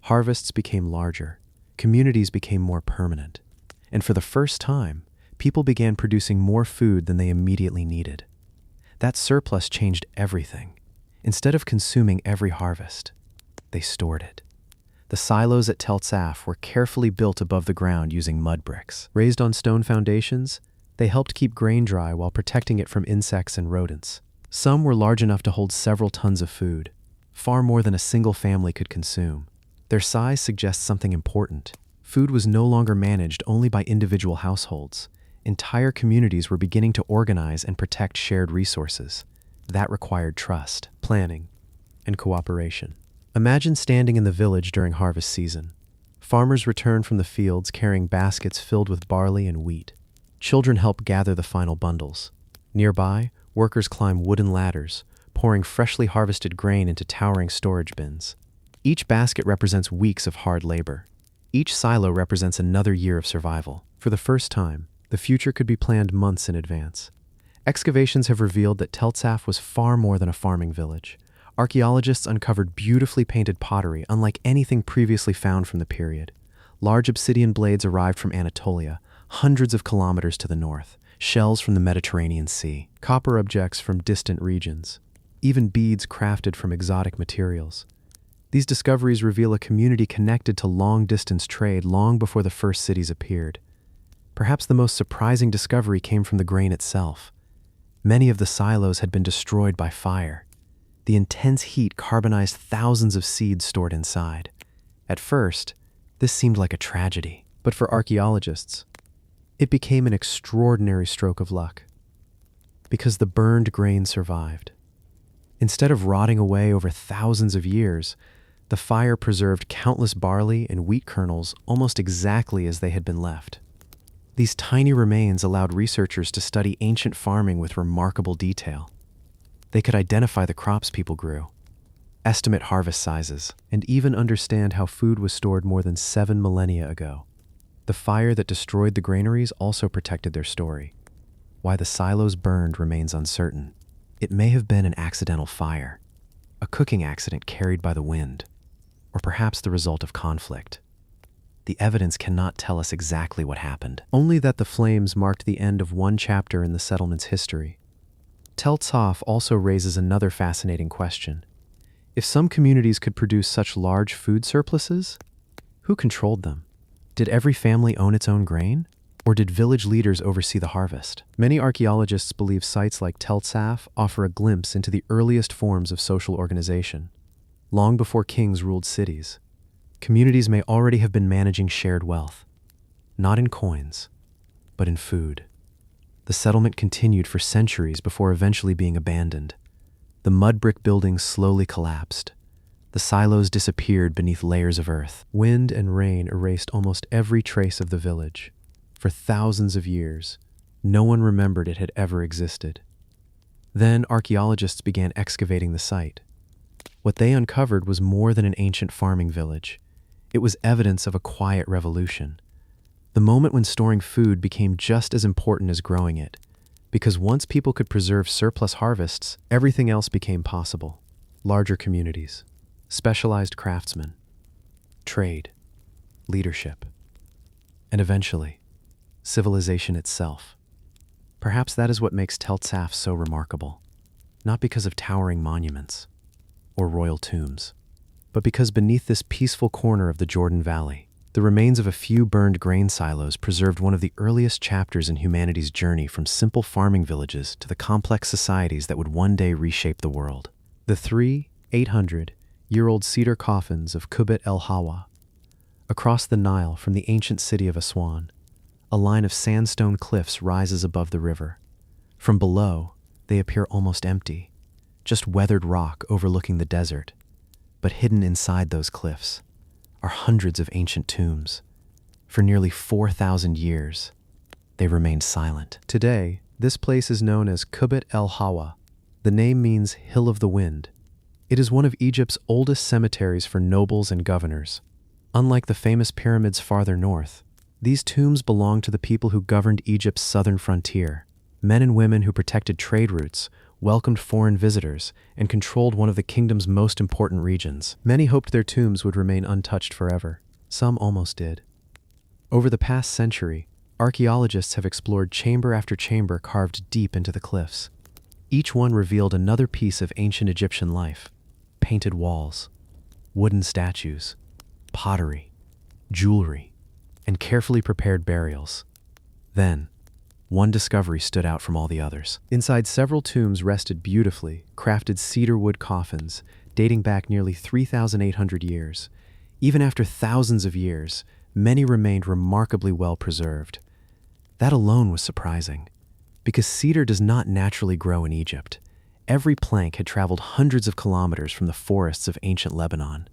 Harvests became larger. Communities became more permanent. And for the first time, people began producing more food than they immediately needed. That surplus changed everything. Instead of consuming every harvest, they stored it. The silos at Tel Tsaf were carefully built above the ground using mud bricks. Raised on stone foundations, they helped keep grain dry while protecting it from insects and rodents. Some were large enough to hold several tons of food, far more than a single family could consume. Their size suggests something important. Food was no longer managed only by individual households. entire communities were beginning to organize and protect shared resources. That required trust, planning, and cooperation. Imagine standing in the village during harvest season. Farmers return from the fields carrying baskets filled with barley and wheat. Children help gather the final bundles. Nearby, workers climb wooden ladders, pouring freshly harvested grain into towering storage bins. Each basket represents weeks of hard labor. Each silo represents another year of survival. For the first time, the future could be planned months in advance. Excavations have revealed that Tel Tsaf was far more than a farming village. Archaeologists uncovered beautifully painted pottery unlike anything previously found from the period. Large obsidian blades arrived from Anatolia, hundreds of kilometers to the north, shells from the Mediterranean Sea, copper objects from distant regions, even beads crafted from exotic materials. These discoveries reveal a community connected to long-distance trade long before the first cities appeared. Perhaps the most surprising discovery came from the grain itself. Many of the silos had been destroyed by fire. The intense heat carbonized thousands of seeds stored inside. At first, this seemed like a tragedy, but for archaeologists, it became an extraordinary stroke of luck. Because the burned grain survived. Instead of rotting away over thousands of years, the fire preserved countless barley and wheat kernels almost exactly as they had been left. These tiny remains allowed researchers to study ancient farming with remarkable detail. They could identify the crops people grew, estimate harvest sizes, and even understand how food was stored more than 7 millennia ago. The fire that destroyed the granaries also protected their story. Why the silos burned remains uncertain. It may have been an accidental fire, a cooking accident carried by the wind, or perhaps the result of conflict. The evidence cannot tell us exactly what happened, only that the flames marked the end of one chapter in the settlement's history. Tel Tsaf also raises another fascinating question. If some communities could produce such large food surpluses, who controlled them? Did every family own its own grain? Or did village leaders oversee the harvest? Many archaeologists believe sites like Tel Tsaf offer a glimpse into the earliest forms of social organization. Long before kings ruled cities, communities may already have been managing shared wealth, not in coins, but in food. The settlement continued for centuries before eventually being abandoned. The mud brick buildings slowly collapsed. The silos disappeared beneath layers of earth. Wind and rain erased almost every trace of the village. For thousands of years, no one remembered it had ever existed. Then archaeologists began excavating the site. What they uncovered was more than an ancient farming village. It was evidence of a quiet revolution. The moment when storing food became just as important as growing it, because once people could preserve surplus harvests, everything else became possible. Larger communities, specialized craftsmen, trade, leadership, and eventually, civilization itself. Perhaps that is what makes Tel Tsaf so remarkable, not because of towering monuments or royal tombs, but because beneath this peaceful corner of the Jordan Valley, the remains of a few burned grain silos preserved one of the earliest chapters in humanity's journey from simple farming villages to the complex societies that would one day reshape the world. The 800-year-old cedar coffins of Kubit el Hawa. Across the Nile from the ancient city of Aswan, a line of sandstone cliffs rises above the river. From below, they appear almost empty, just weathered rock overlooking the desert. But hidden inside those cliffs are hundreds of ancient tombs. For nearly 4,000 years, they remained silent. Today, this place is known as Kubit el Hawa. The name means Hill of the Wind. It is one of Egypt's oldest cemeteries for nobles and governors. Unlike the famous pyramids farther north, these tombs belong to the people who governed Egypt's southern frontier, men and women who protected trade routes, welcomed foreign visitors, and controlled one of the kingdom's most important regions. Many hoped their tombs would remain untouched forever. Some almost did. Over the past century, archaeologists have explored chamber after chamber carved deep into the cliffs. Each one revealed another piece of ancient Egyptian life: painted walls, wooden statues, pottery, jewelry, and carefully prepared burials. Then, one discovery stood out from all the others. Inside several tombs rested beautifully crafted cedar wood coffins dating back nearly 3,800 years. Even after thousands of years, many remained remarkably well preserved. That alone was surprising, because cedar does not naturally grow in Egypt. Every plank had traveled hundreds of kilometers from the forests of ancient Lebanon.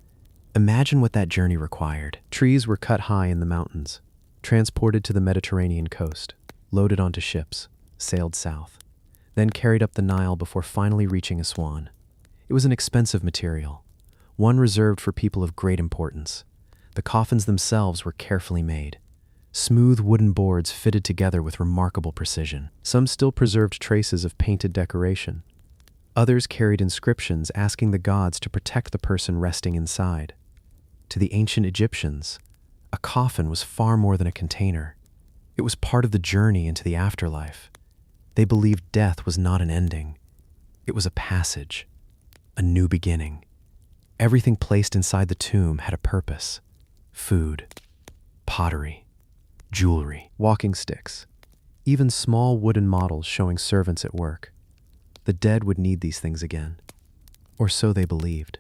Imagine what that journey required. Trees were cut high in the mountains, transported to the Mediterranean coast, loaded onto ships, sailed south, then carried up the Nile before finally reaching Aswan. It was an expensive material, one reserved for people of great importance. The coffins themselves were carefully made. Smooth wooden boards fitted together with remarkable precision. Some still preserved traces of painted decoration. Others carried inscriptions asking the gods to protect the person resting inside. To the ancient Egyptians, a coffin was far more than a container. It was part of the journey into the afterlife. They believed death was not an ending. It was a passage, a new beginning. Everything placed inside the tomb had a purpose: food, pottery, jewelry, walking sticks, even small wooden models showing servants at work. The dead would need these things again, or so they believed.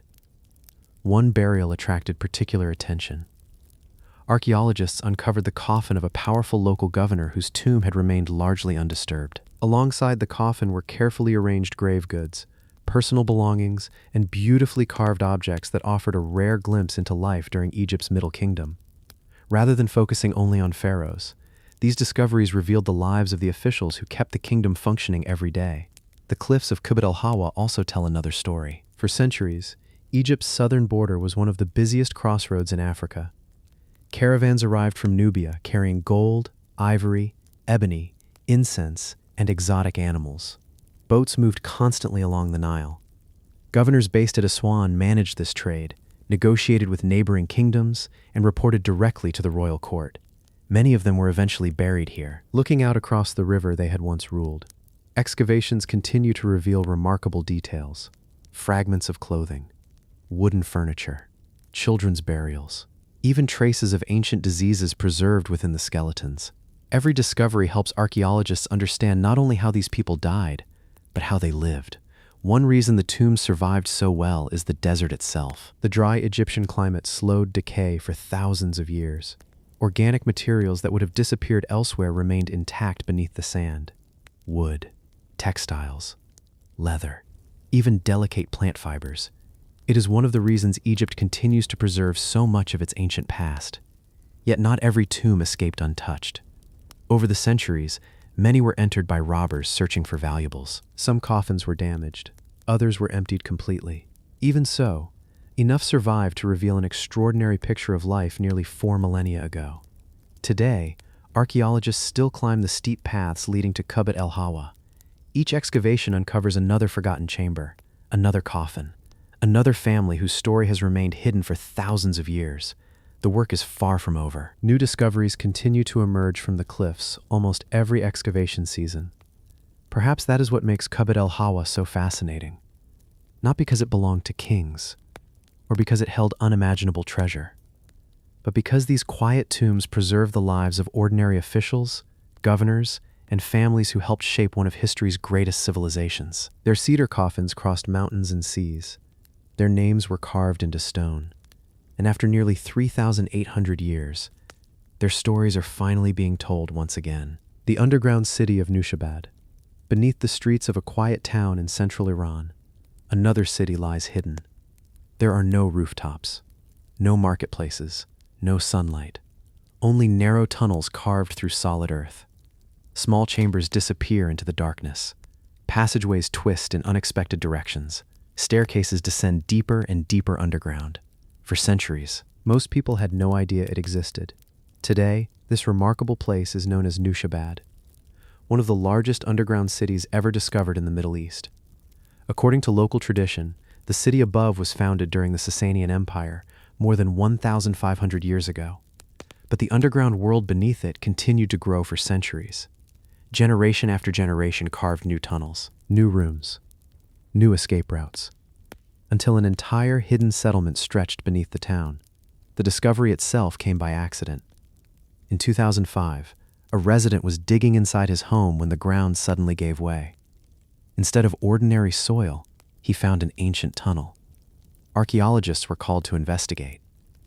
One burial attracted particular attention. Archaeologists uncovered the coffin of a powerful local governor whose tomb had remained largely undisturbed. Alongside the coffin were carefully arranged grave goods, personal belongings, and beautifully carved objects that offered a rare glimpse into life during Egypt's Middle Kingdom. Rather than focusing only on pharaohs, these discoveries revealed the lives of the officials who kept the kingdom functioning every day. The cliffs of Kubet el-Hawa also tell another story. For centuries, Egypt's southern border was one of the busiest crossroads in Africa. Caravans arrived from Nubia carrying gold, ivory, ebony, incense, and exotic animals. Boats moved constantly along the Nile. Governors based at Aswan managed this trade, negotiated with neighboring kingdoms, and reported directly to the royal court. Many of them were eventually buried here, looking out across the river they had once ruled. Excavations continue to reveal remarkable details: fragments of clothing, wooden furniture, children's burials, even traces of ancient diseases preserved within the skeletons. Every discovery helps archaeologists understand not only how these people died, but how they lived. One reason the tombs survived so well is the desert itself. The dry Egyptian climate slowed decay for thousands of years. Organic materials that would have disappeared elsewhere remained intact beneath the sand. Wood, textiles, leather, even delicate plant fibers. It is one of the reasons Egypt continues to preserve so much of its ancient past. Yet not every tomb escaped untouched. Over the centuries, many were entered by robbers searching for valuables. Some coffins were damaged, others were emptied completely. Even so, enough survived to reveal an extraordinary picture of life nearly 4 millennia ago. Today, archaeologists still climb the steep paths leading to Kubet el-Hawa. Each excavation uncovers another forgotten chamber, another coffin, another family whose story has remained hidden for thousands of years. The work is far from over. New discoveries continue to emerge from the cliffs almost every excavation season. Perhaps that is what makes Kubet el-Hawa so fascinating. Not because it belonged to kings, or because it held unimaginable treasure, but because these quiet tombs preserve the lives of ordinary officials, governors, and families who helped shape one of history's greatest civilizations. Their cedar coffins crossed mountains and seas. Their names were carved into stone. And after nearly 3,800 years, their stories are finally being told once again. The underground city of Nushabad. Beneath the streets of a quiet town in central Iran, another city lies hidden. There are no rooftops, no marketplaces, no sunlight, only narrow tunnels carved through solid earth. Small chambers disappear into the darkness. Passageways twist in unexpected directions. Staircases descend deeper and deeper underground. For centuries, most people had no idea it existed. Today, this remarkable place is known as Nushabad, one of the largest underground cities ever discovered in the Middle East. According to local tradition, the city above was founded during the Sasanian Empire more than 1,500 years ago. But the underground world beneath it continued to grow for centuries. Generation after generation carved new tunnels, new rooms, new escape routes, until an entire hidden settlement stretched beneath the town. The discovery itself came by accident. In 2005, a resident was digging inside his home when the ground suddenly gave way. Instead of ordinary soil, he found an ancient tunnel. Archaeologists were called to investigate.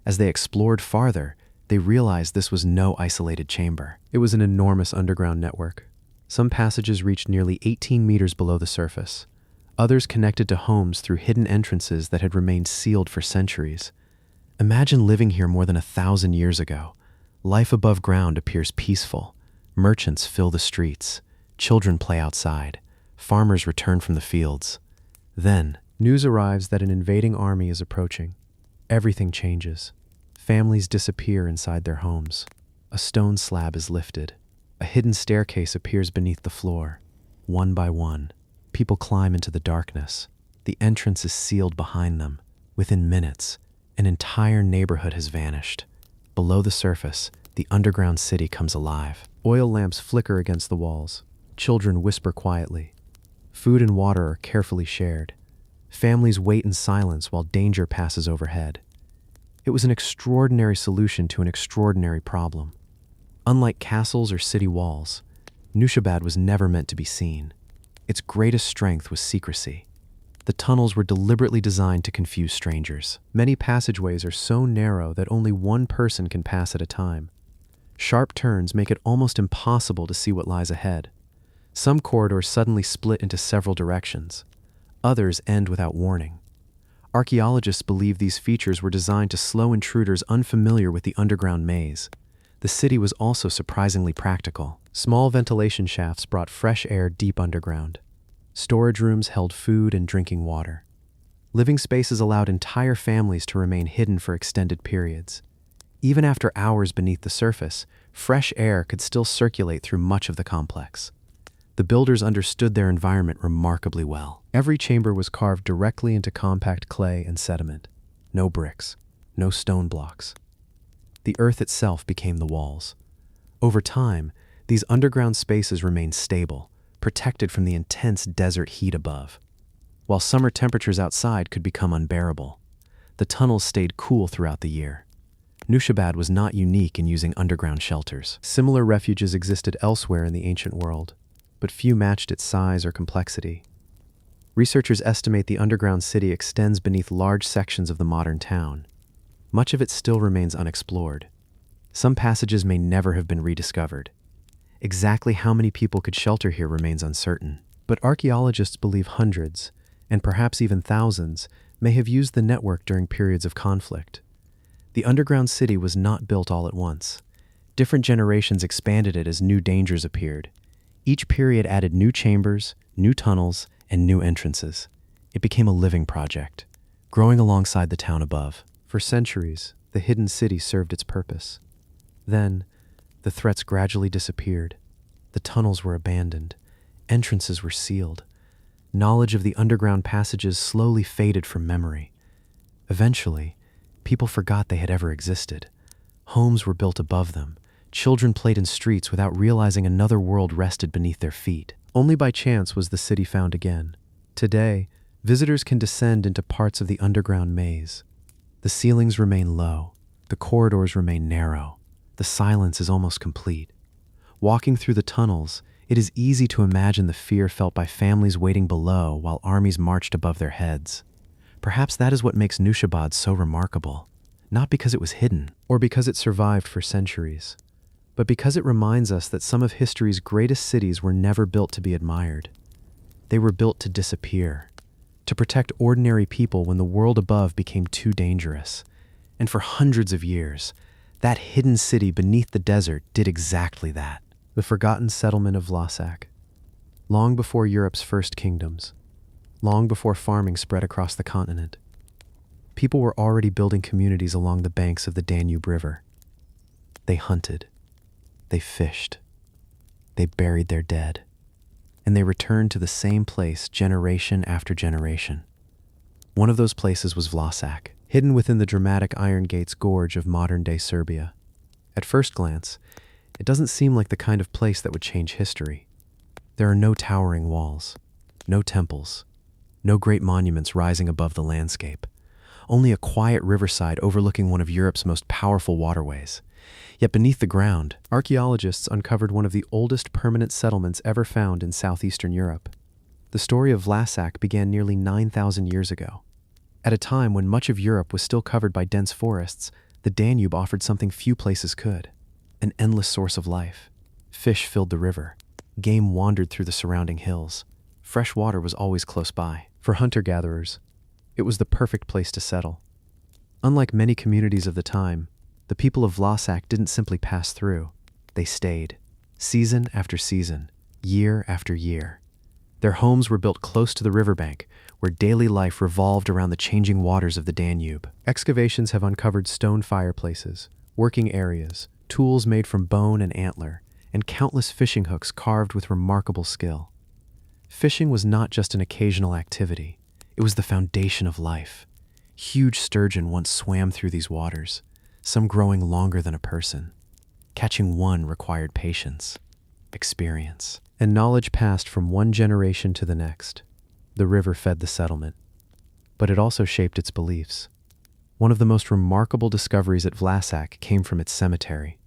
As they explored farther, they realized this was no isolated chamber. It was an enormous underground network. Some passages reached nearly 18 meters below the surface. Others connected to homes through hidden entrances that had remained sealed for centuries. Imagine living here more than 1,000 years ago. Life above ground appears peaceful. Merchants fill the streets. Children play outside. Farmers return from the fields. Then, news arrives that an invading army is approaching. Everything changes. Families disappear inside their homes. A stone slab is lifted. A hidden staircase appears beneath the floor. One by one, people climb into the darkness. The entrance is sealed behind them. Within minutes, an entire neighborhood has vanished. Below the surface, the underground city comes alive. Oil lamps flicker against the walls. Children whisper quietly. Food and water are carefully shared. Families wait in silence while danger passes overhead. It was an extraordinary solution to an extraordinary problem. Unlike castles or city walls, Nushabad was never meant to be seen. Its greatest strength was secrecy. The tunnels were deliberately designed to confuse strangers. Many passageways are so narrow that only one person can pass at a time. Sharp turns make it almost impossible to see what lies ahead. Some corridors suddenly split into several directions. Others end without warning. Archaeologists believe these features were designed to slow intruders unfamiliar with the underground maze. The city was also surprisingly practical. Small ventilation shafts brought fresh air deep underground. Storage rooms held food and drinking water. Living spaces allowed entire families to remain hidden for extended periods. Even after hours beneath the surface, fresh air could still circulate through much of the complex. The builders understood their environment remarkably well. Every chamber was carved directly into compact clay and sediment. No bricks, no stone blocks. The earth itself became the walls. Over time, these underground spaces remained stable, protected from the intense desert heat above. While summer temperatures outside could become unbearable, the tunnels stayed cool throughout the year. Nushabad was not unique in using underground shelters. Similar refuges existed elsewhere in the ancient world, but few matched its size or complexity. Researchers estimate the underground city extends beneath large sections of the modern town. Much of it still remains unexplored. Some passages may never have been rediscovered. Exactly how many people could shelter here remains uncertain, but archaeologists believe hundreds, and perhaps even thousands, may have used the network during periods of conflict. The underground city was not built all at once. Different generations expanded it as new dangers appeared. Each period added new chambers, new tunnels, and new entrances. It became a living project, growing alongside the town above. For centuries, the hidden city served its purpose. Then, the threats gradually disappeared. The tunnels were abandoned. Entrances were sealed. Knowledge of the underground passages slowly faded from memory. Eventually, people forgot they had ever existed. Homes were built above them. Children played in streets without realizing another world rested beneath their feet. Only by chance was the city found again. Today, visitors can descend into parts of the underground maze. The ceilings remain low. The corridors remain narrow. The silence is almost complete. Walking through the tunnels, it is easy to imagine the fear felt by families waiting below while armies marched above their heads. Perhaps that is what makes Nushabad so remarkable, not because it was hidden or because it survived for centuries, but because it reminds us that some of history's greatest cities were never built to be admired. They were built to disappear, to protect ordinary people when the world above became too dangerous. And for hundreds of years, that hidden city beneath the desert did exactly that. The forgotten settlement of Vlasak. Long before Europe's first kingdoms, long before farming spread across the continent, people were already building communities along the banks of the Danube River. They hunted, they fished, they buried their dead, and they returned to the same place generation after generation. One of those places was Vlasak, hidden within the dramatic Iron Gates gorge of modern-day Serbia. At first glance, it doesn't seem like the kind of place that would change history. There are no towering walls, no temples, no great monuments rising above the landscape, only a quiet riverside overlooking one of Europe's most powerful waterways. Yet beneath the ground, archaeologists uncovered one of the oldest permanent settlements ever found in southeastern Europe. The story of Vlasak began nearly 9,000 years ago. At a time when much of Europe was still covered by dense forests, The Danube offered something few places could: an endless source of life. Fish filled the river. Game wandered through the surrounding hills. Fresh water was always close by. For hunter-gatherers, it was the perfect place to settle. Unlike many communities of the time, the people of Vlasak didn't simply pass through. They stayed, season after season, year after year. Their homes were built close to the riverbank, where daily life revolved around the changing waters of the Danube. Excavations have uncovered stone fireplaces, working areas, tools made from bone and antler, and countless fishing hooks carved with remarkable skill. Fishing was not just an occasional activity, it was the foundation of life. Huge sturgeon once swam through these waters, some growing longer than a person. Catching one required patience, experience, and knowledge passed from one generation to the next. The river fed the settlement, but it also shaped its beliefs. One of the most remarkable discoveries at Vlasak came from its cemetery.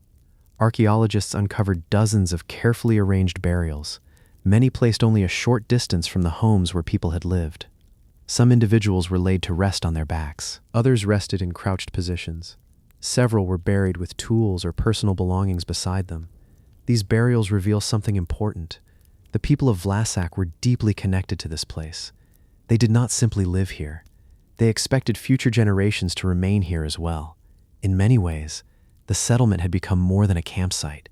Archaeologists uncovered dozens of carefully arranged burials, many placed only a short distance from the homes where people had lived. Some individuals were laid to rest on their backs. Others rested in crouched positions. Several were buried with tools or personal belongings beside them. These burials reveal something important. The people of Vlasak were deeply connected to this place. They did not simply live here. They expected future generations to remain here as well. In many ways, the settlement had become more than a campsite.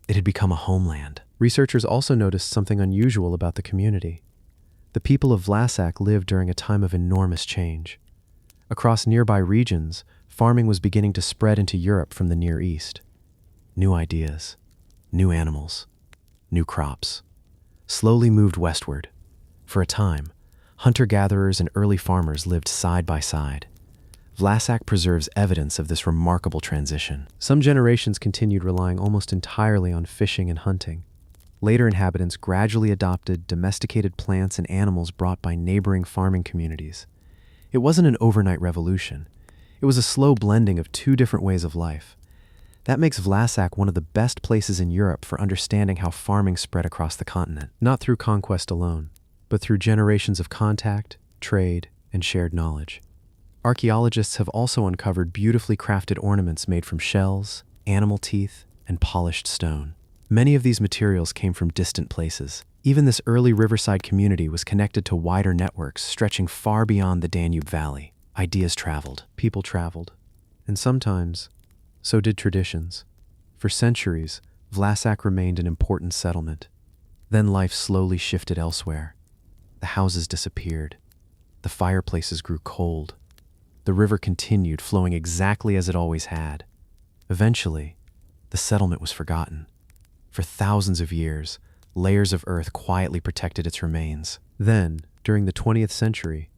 It had become a homeland. Researchers also noticed something unusual about the community. The people of Vlasak lived during a time of enormous change. Across nearby regions, farming was beginning to spread into Europe from the Near East. New ideas, new animals, new crops slowly moved westward. For a time, hunter-gatherers and early farmers lived side by side. Vlasak preserves evidence of this remarkable transition. Some generations continued relying almost entirely on fishing and hunting. Later inhabitants gradually adopted domesticated plants and animals brought by neighboring farming communities. It wasn't an overnight revolution. It was a slow blending of two different ways of life. That makes Vlasak one of the best places in Europe for understanding how farming spread across the continent, not through conquest alone, but through generations of contact, trade, and shared knowledge. Archaeologists have also uncovered beautifully crafted ornaments made from shells, animal teeth, and polished stone. Many of these materials came from distant places. Even this early riverside community was connected to wider networks stretching far beyond the Danube Valley. Ideas traveled, people traveled, and sometimes, so did traditions. For centuries, Vlasak remained an important settlement. Then life slowly shifted elsewhere. The houses disappeared. The fireplaces grew cold. The river continued flowing exactly as it always had. Eventually, the settlement was forgotten. For thousands of years, layers of earth quietly protected its remains. Then, during the 20th century,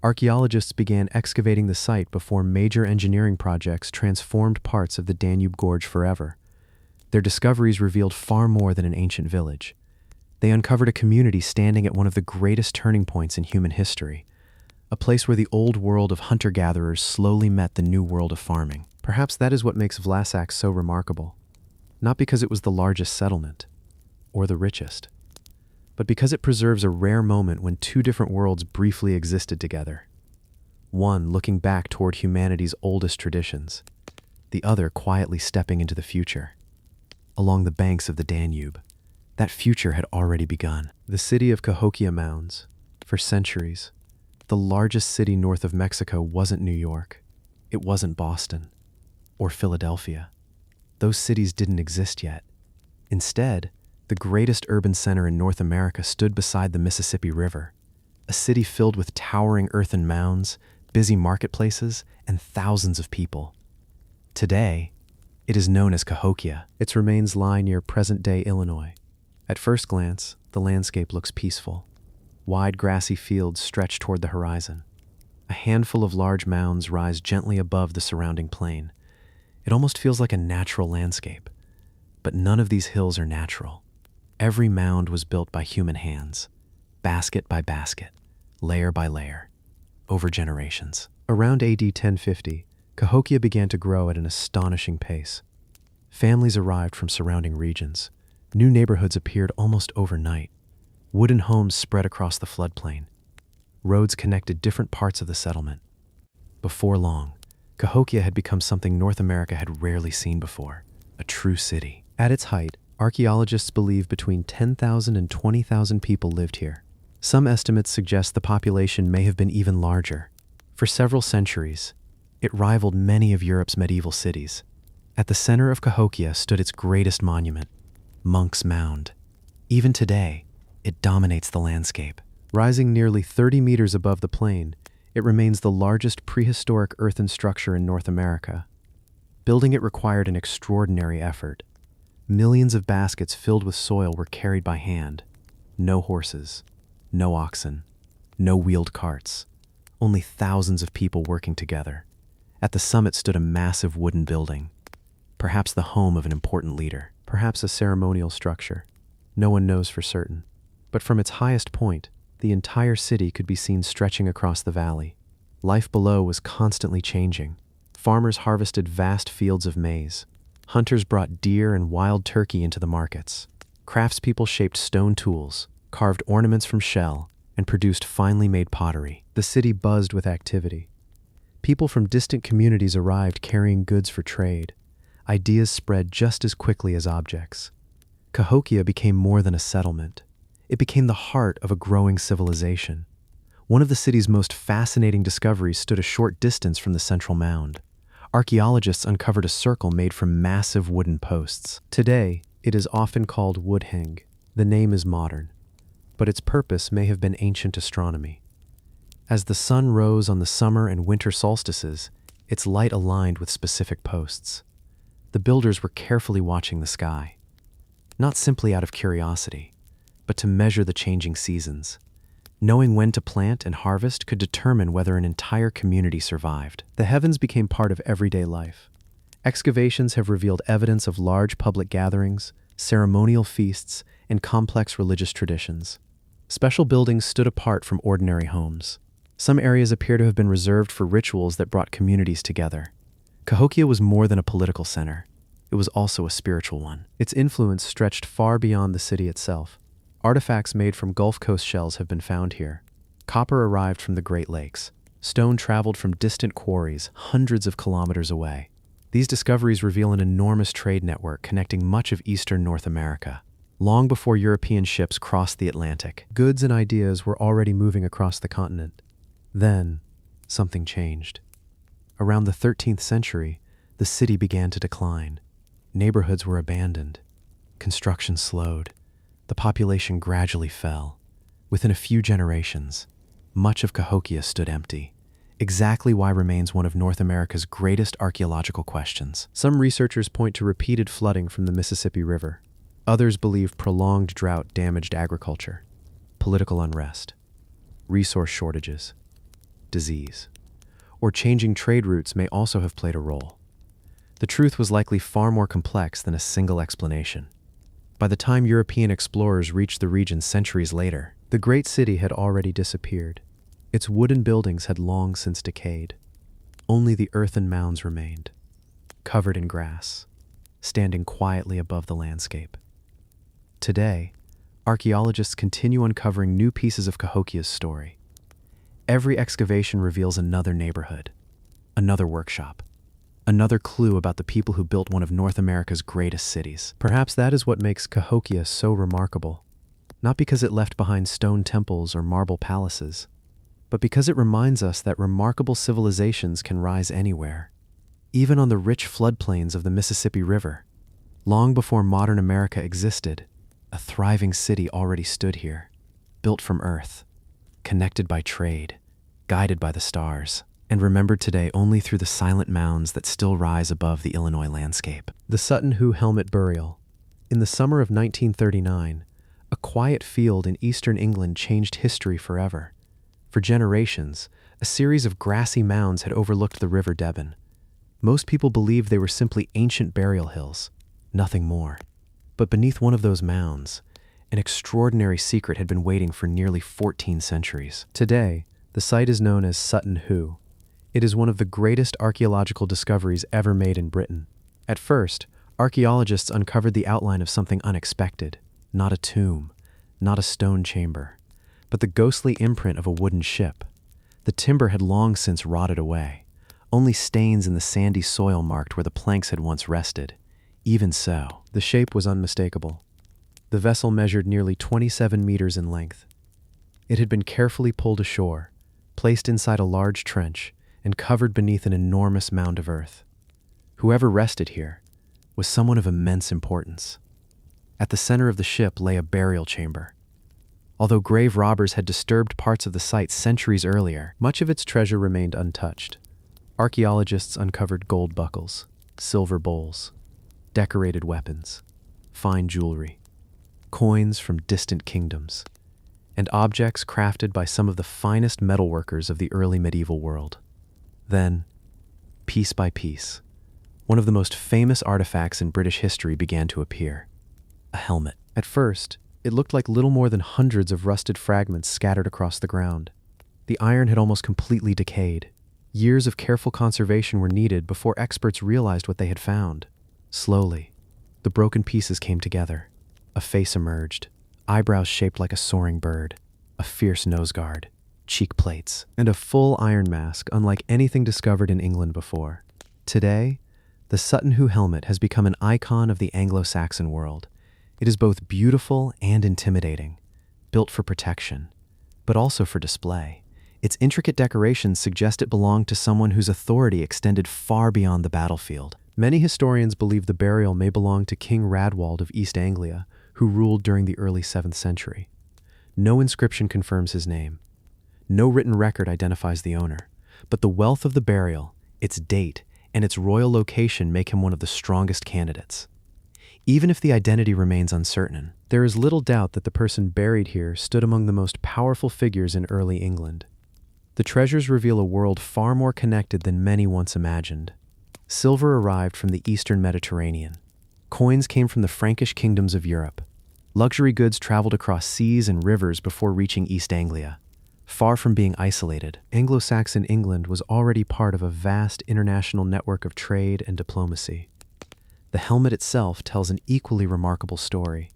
archaeologists began excavating the site before major engineering projects transformed parts of the Danube Gorge forever. Their discoveries revealed far more than an ancient village. They uncovered a community standing at one of the greatest turning points in human history, a place where the old world of hunter-gatherers slowly met the new world of farming. Perhaps that is what makes Vlasak so remarkable. Not because it was the largest settlement, or the richest, but because it preserves a rare moment when two different worlds briefly existed together. One looking back toward humanity's oldest traditions, the other quietly stepping into the future. Along the banks of the Danube, that future had already begun. The city of Cahokia Mounds, for centuries, the largest city north of Mexico, wasn't New York. It wasn't Boston or Philadelphia. Those cities didn't exist yet. Instead, the greatest urban center in North America stood beside the Mississippi River, a city filled with towering earthen mounds, busy marketplaces, and thousands of people. Today, it is known as Cahokia. Its remains lie near present-day Illinois. At first glance, the landscape looks peaceful. Wide grassy fields stretch toward the horizon. A handful of large mounds rise gently above the surrounding plain. It almost feels like a natural landscape. But none of these hills are natural. Every mound was built by human hands, basket by basket, layer by layer, over generations. Around AD 1050, Cahokia began to grow at an astonishing pace. Families arrived from surrounding regions. New neighborhoods appeared almost overnight. Wooden homes spread across the floodplain. Roads connected different parts of the settlement. Before long, Cahokia had become something North America had rarely seen before, a true city. At its height, archaeologists believe between 10,000 and 20,000 people lived here. Some estimates suggest the population may have been even larger. For several centuries, it rivaled many of Europe's medieval cities. At the center of Cahokia stood its greatest monument, Monk's Mound. Even today, it dominates the landscape. Rising nearly 30 meters above the plain, it remains the largest prehistoric earthen structure in North America. Building it required an extraordinary effort. Millions of baskets filled with soil were carried by hand. No horses, no oxen, no wheeled carts. Only thousands of people working together. At the summit stood a massive wooden building, perhaps the home of an important leader, perhaps a ceremonial structure. No one knows for certain. But from its highest point, the entire city could be seen stretching across the valley. Life below was constantly changing. Farmers harvested vast fields of maize. Hunters brought deer and wild turkey into the markets. Craftspeople shaped stone tools, carved ornaments from shell, and produced finely made pottery. The city buzzed with activity. People from distant communities arrived carrying goods for trade. Ideas spread just as quickly as objects. Cahokia became more than a settlement. It became the heart of a growing civilization. One of the city's most fascinating discoveries stood a short distance from the central mound. Archaeologists uncovered a circle made from massive wooden posts. Today, it is often called Woodhenge. The name is modern, but its purpose may have been ancient astronomy. As the sun rose on the summer and winter solstices, its light aligned with specific posts. The builders were carefully watching the sky, not simply out of curiosity, but to measure the changing seasons. Knowing when to plant and harvest could determine whether an entire community survived. The heavens became part of everyday life. Excavations have revealed evidence of large public gatherings, ceremonial feasts, and complex religious traditions. Special buildings stood apart from ordinary homes. Some areas appear to have been reserved for rituals that brought communities together. Cahokia was more than a political center. It was also a spiritual one. Its influence stretched far beyond the city itself. Artifacts made from Gulf Coast shells have been found here. Copper arrived from the Great Lakes. Stone traveled from distant quarries hundreds of kilometers away. These discoveries reveal an enormous trade network connecting much of eastern North America. Long before European ships crossed the Atlantic, goods and ideas were already moving across the continent. Then, something changed. Around the 13th century, the city began to decline. Neighborhoods were abandoned. Construction slowed. The population gradually fell. Within a few generations, much of Cahokia stood empty. Exactly why remains one of North America's greatest archaeological questions. Some researchers point to repeated flooding from the Mississippi River. Others believe prolonged drought damaged agriculture, political unrest, resource shortages, disease, or changing trade routes may also have played a role. The truth was likely far more complex than a single explanation. By the time European explorers reached the region centuries later, the great city had already disappeared. Its wooden buildings had long since decayed. Only the earthen mounds remained, covered in grass, standing quietly above the landscape. Today, archaeologists continue uncovering new pieces of Cahokia's story. Every excavation reveals another neighborhood, another workshop, another clue about the people who built one of North America's greatest cities. Perhaps that is what makes Cahokia so remarkable, not because it left behind stone temples or marble palaces, but because it reminds us that remarkable civilizations can rise anywhere, even on the rich floodplains of the Mississippi River. Long before modern America existed, a thriving city already stood here, built from earth, connected by trade, guided by the stars, and remembered today only through the silent mounds that still rise above the Illinois landscape. The Sutton Hoo Helmet Burial. In the summer of 1939, a quiet field in eastern England changed history forever. For generations, a series of grassy mounds had overlooked the River Deben. Most people believed they were simply ancient burial hills, nothing more. But beneath one of those mounds, an extraordinary secret had been waiting for nearly 14 centuries. Today, the site is known as Sutton Hoo. It is one of the greatest archaeological discoveries ever made in Britain. At first, archaeologists uncovered the outline of something unexpected. Not a tomb, not a stone chamber, but the ghostly imprint of a wooden ship. The timber had long since rotted away. Only stains in the sandy soil marked where the planks had once rested. Even so, the shape was unmistakable. The vessel measured nearly 27 meters in length. It had been carefully pulled ashore, placed inside a large trench, and covered beneath an enormous mound of earth. Whoever rested here was someone of immense importance. At the center of the ship lay a burial chamber. Although grave robbers had disturbed parts of the site centuries earlier, much of its treasure remained untouched. Archaeologists uncovered gold buckles, silver bowls, decorated weapons, fine jewelry, coins from distant kingdoms, and objects crafted by some of the finest metalworkers of the early medieval world. Then, piece by piece, one of the most famous artifacts in British history began to appear: a helmet. At first, it looked like little more than hundreds of rusted fragments scattered across the ground. The iron had almost completely decayed. Years of careful conservation were needed before experts realized what they had found. Slowly, the broken pieces came together. A face emerged, eyebrows shaped like a soaring bird, a fierce nose guard, cheek plates, and a full iron mask unlike anything discovered in England before. Today, the Sutton Hoo helmet has become an icon of the Anglo-Saxon world. It is both beautiful and intimidating, built for protection, but also for display. Its intricate decorations suggest it belonged to someone whose authority extended far beyond the battlefield. Many historians believe the burial may belong to King Radwald of East Anglia, who ruled during the early 7th century. No inscription confirms his name. No written record identifies the owner, but the wealth of the burial, its date, and its royal location make him one of the strongest candidates. Even if the identity remains uncertain, there is little doubt that the person buried here stood among the most powerful figures in early England. The treasures reveal a world far more connected than many once imagined. Silver arrived from the eastern Mediterranean. Coins came from the Frankish kingdoms of Europe. Luxury goods traveled across seas and rivers before reaching East Anglia. Far from being isolated, Anglo-Saxon England was already part of a vast international network of trade and diplomacy. The helmet itself tells an equally remarkable story.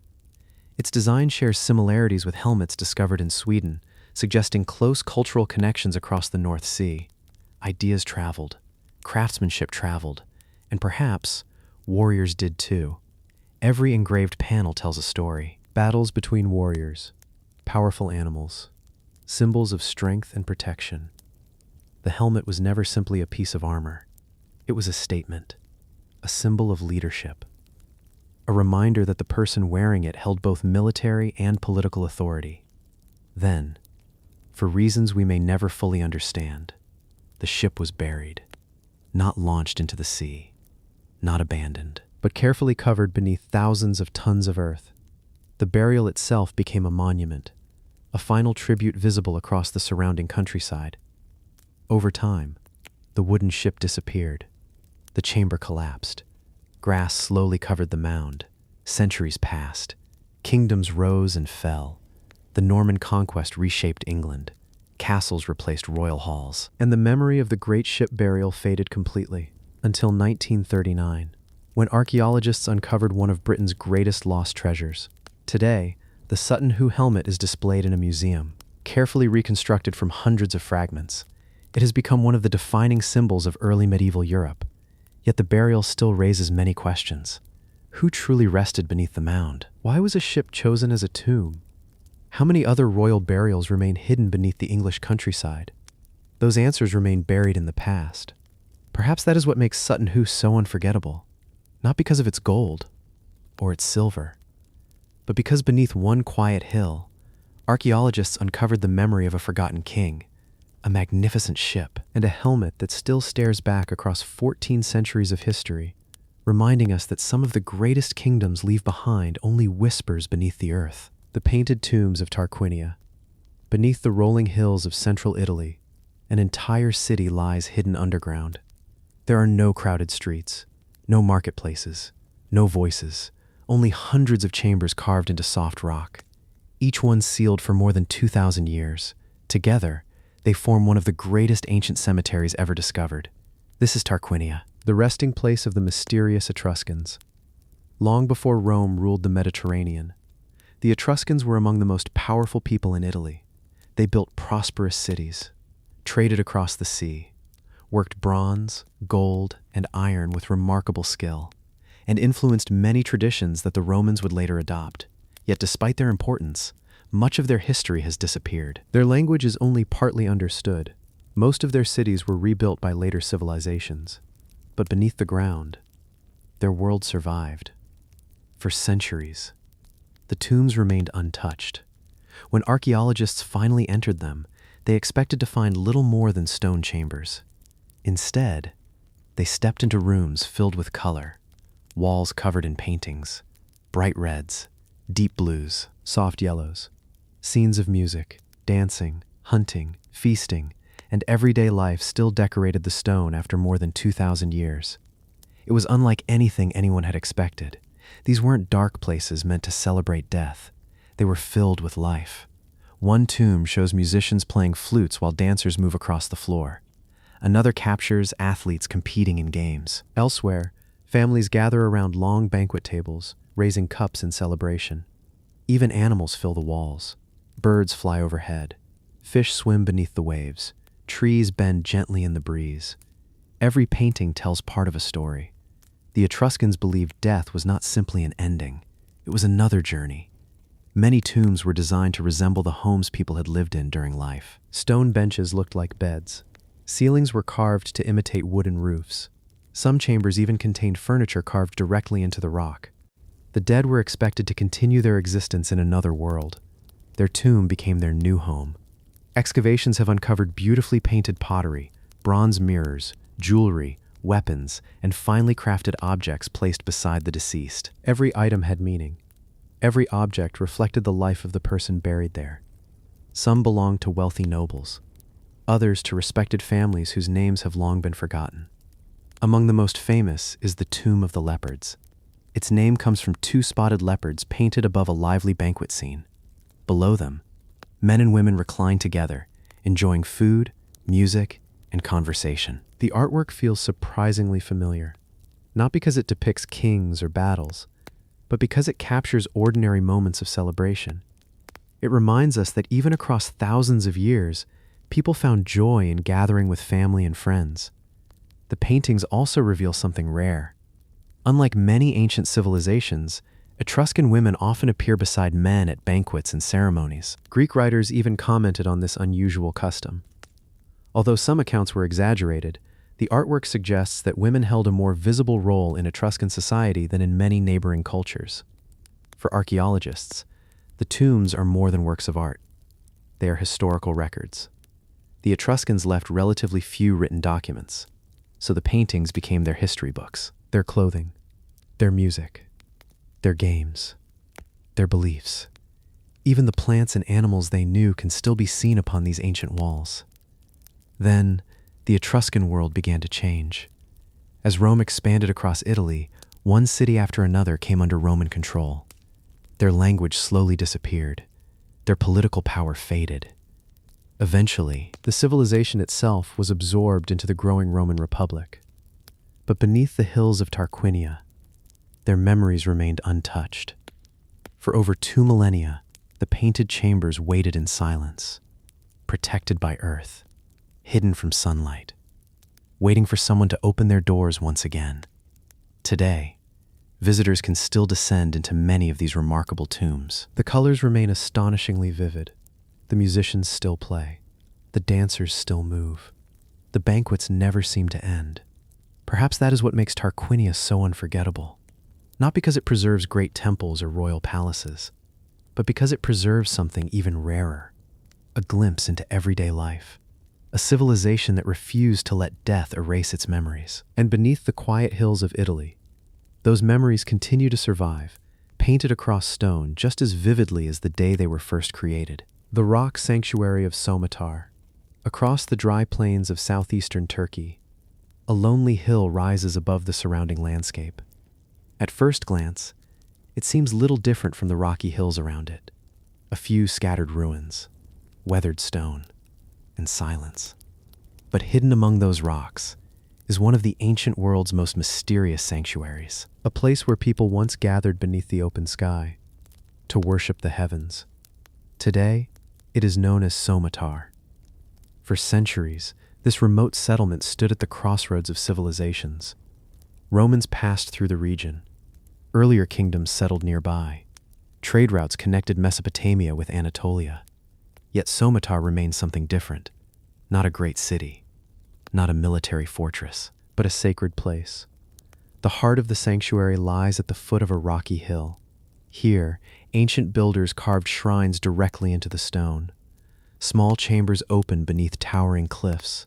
Its design shares similarities with helmets discovered in Sweden, suggesting close cultural connections across the North Sea. Ideas traveled, craftsmanship traveled, and perhaps warriors did too. Every engraved panel tells a story. Battles between warriors, powerful animals, symbols of strength and protection. The helmet was never simply a piece of armor. It was a statement, a symbol of leadership, a reminder that the person wearing it held both military and political authority. Then, for reasons we may never fully understand, the ship was buried, not launched into the sea, not abandoned, but carefully covered beneath thousands of tons of earth. The burial itself became a monument, a final tribute visible across the surrounding countryside. Over time, the wooden ship disappeared. The chamber collapsed. Grass slowly covered the mound. Centuries passed. Kingdoms rose and fell. The Norman conquest reshaped England. Castles replaced royal halls. And the memory of the great ship burial faded completely, until 1939, when archaeologists uncovered one of Britain's greatest lost treasures. Today, the Sutton Hoo helmet is displayed in a museum, carefully reconstructed from hundreds of fragments. It has become one of the defining symbols of early medieval Europe. Yet the burial still raises many questions. Who truly rested beneath the mound? Why was a ship chosen as a tomb? How many other royal burials remain hidden beneath the English countryside? Those answers remain buried in the past. Perhaps that is what makes Sutton Hoo so unforgettable. Not because of its gold or its silver, but because beneath one quiet hill, archaeologists uncovered the memory of a forgotten king, a magnificent ship, and a helmet that still stares back across 14 centuries of history, reminding us that some of the greatest kingdoms leave behind only whispers beneath the earth. The painted tombs of Tarquinia. Beneath the rolling hills of central Italy, an entire city lies hidden underground. There are no crowded streets, no marketplaces, no voices, only hundreds of chambers carved into soft rock, each one sealed for more than 2,000 years. Together, they form one of the greatest ancient cemeteries ever discovered. This is Tarquinia, the resting place of the mysterious Etruscans. Long before Rome ruled the Mediterranean, the Etruscans were among the most powerful people in Italy. They built prosperous cities, traded across the sea, worked bronze, gold, and iron with remarkable skill, and influenced many traditions that the Romans would later adopt. Yet despite their importance, much of their history has disappeared. Their language is only partly understood. Most of their cities were rebuilt by later civilizations. But beneath the ground, their world survived. For centuries, the tombs remained untouched. When archaeologists finally entered them, they expected to find little more than stone chambers. Instead, they stepped into rooms filled with color, walls covered in paintings, bright reds, deep blues, soft yellows, scenes of music, dancing, hunting, feasting, and everyday life still decorated the stone after more than 2,000 years. It was unlike anything anyone had expected. These weren't dark places meant to celebrate death. They were filled with life. One tomb shows musicians playing flutes while dancers move across the floor. Another captures athletes competing in games. Elsewhere, families gather around long banquet tables, raising cups in celebration. Even animals fill the walls. Birds fly overhead. Fish swim beneath the waves. Trees bend gently in the breeze. Every painting tells part of a story. The Etruscans believed death was not simply an ending. It was another journey. Many tombs were designed to resemble the homes people had lived in during life. Stone benches looked like beds. Ceilings were carved to imitate wooden roofs. Some chambers even contained furniture carved directly into the rock. The dead were expected to continue their existence in another world. Their tomb became their new home. Excavations have uncovered beautifully painted pottery, bronze mirrors, jewelry, weapons, and finely crafted objects placed beside the deceased. Every item had meaning. Every object reflected the life of the person buried there. Some belonged to wealthy nobles, others to respected families whose names have long been forgotten. Among the most famous is the Tomb of the Leopards. Its name comes from two spotted leopards painted above a lively banquet scene. Below them, men and women recline together, enjoying food, music, and conversation. The artwork feels surprisingly familiar, not because it depicts kings or battles, but because it captures ordinary moments of celebration. It reminds us that even across thousands of years, people found joy in gathering with family and friends. The paintings also reveal something rare. Unlike many ancient civilizations, Etruscan women often appear beside men at banquets and ceremonies. Greek writers even commented on this unusual custom. Although some accounts were exaggerated, the artwork suggests that women held a more visible role in Etruscan society than in many neighboring cultures. For archaeologists, the tombs are more than works of art. They are historical records. The Etruscans left relatively few written documents, so the paintings became their history books. Their clothing, their music, their games, their beliefs. Even the plants and animals they knew can still be seen upon these ancient walls. Then, the Etruscan world began to change. As Rome expanded across Italy, one city after another came under Roman control. Their language slowly disappeared. Their political power faded. Eventually, the civilization itself was absorbed into the growing Roman Republic. But beneath the hills of Tarquinia, their memories remained untouched. For over 2 millennia, the painted chambers waited in silence, protected by earth, hidden from sunlight, waiting for someone to open their doors once again. Today, visitors can still descend into many of these remarkable tombs. The colors remain astonishingly vivid. The musicians still play. The dancers still move. The banquets never seem to end. Perhaps that is what makes Tarquinia so unforgettable. Not because it preserves great temples or royal palaces, but because it preserves something even rarer, a glimpse into everyday life, a civilization that refused to let death erase its memories. And beneath the quiet hills of Italy, those memories continue to survive, painted across stone just as vividly as the day they were first created. The rock sanctuary of Somatar, across the dry plains of southeastern Turkey, a lonely hill rises above the surrounding landscape. At first glance, it seems little different from the rocky hills around it. A few scattered ruins, weathered stone, and silence. But hidden among those rocks is one of the ancient world's most mysterious sanctuaries, a place where people once gathered beneath the open sky to worship the heavens. Today, it is known as Somatar. For centuries, This remote settlement stood at the crossroads of civilizations. Romans passed through the region. Earlier kingdoms settled nearby. Trade routes connected Mesopotamia with Anatolia. Yet Somatar remained something different. Not a great city, not a military fortress, but a sacred place. The heart of the sanctuary lies at the foot of a rocky hill. Here, ancient builders carved shrines directly into the stone. Small chambers open beneath towering cliffs.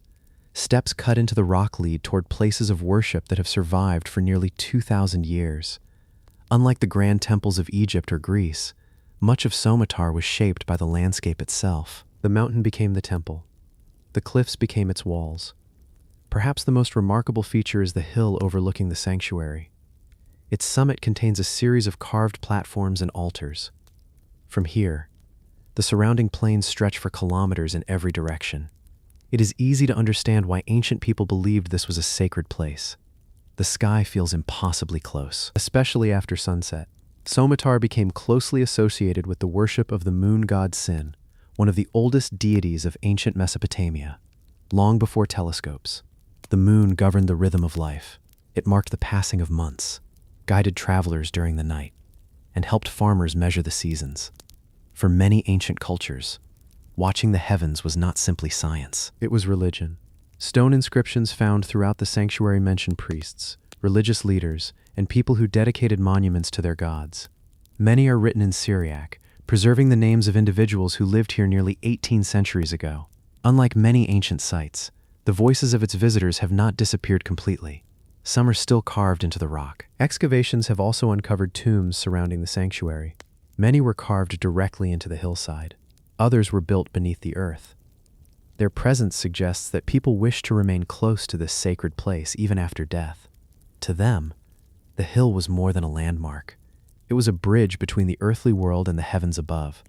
Steps cut into the rock lead toward places of worship that have survived for nearly 2,000 years. Unlike the grand temples of Egypt or Greece, much of Somatar was shaped by the landscape itself. The mountain became the temple. The cliffs became its walls. Perhaps the most remarkable feature is the hill overlooking the sanctuary. Its summit contains a series of carved platforms and altars. From here, the surrounding plains stretch for kilometers in every direction. It is easy to understand why ancient people believed this was a sacred place. The sky feels impossibly close, especially after sunset. Somatar became closely associated with the worship of the moon god Sin, one of the oldest deities of ancient Mesopotamia. Long before telescopes, the moon governed the rhythm of life. It marked the passing of months, guided travelers during the night, and helped farmers measure the seasons. For many ancient cultures, watching the heavens was not simply science. It was religion. Stone inscriptions found throughout the sanctuary mention priests, religious leaders, and people who dedicated monuments to their gods. Many are written in Syriac, preserving the names of individuals who lived here nearly 18 centuries ago. Unlike many ancient sites, the voices of its visitors have not disappeared completely. Some are still carved into the rock. Excavations have also uncovered tombs surrounding the sanctuary. Many were carved directly into the hillside. Others were built beneath the earth. Their presence suggests that people wished to remain close to this sacred place even after death. To them, the hill was more than a landmark. It was a bridge between the earthly world and the heavens above.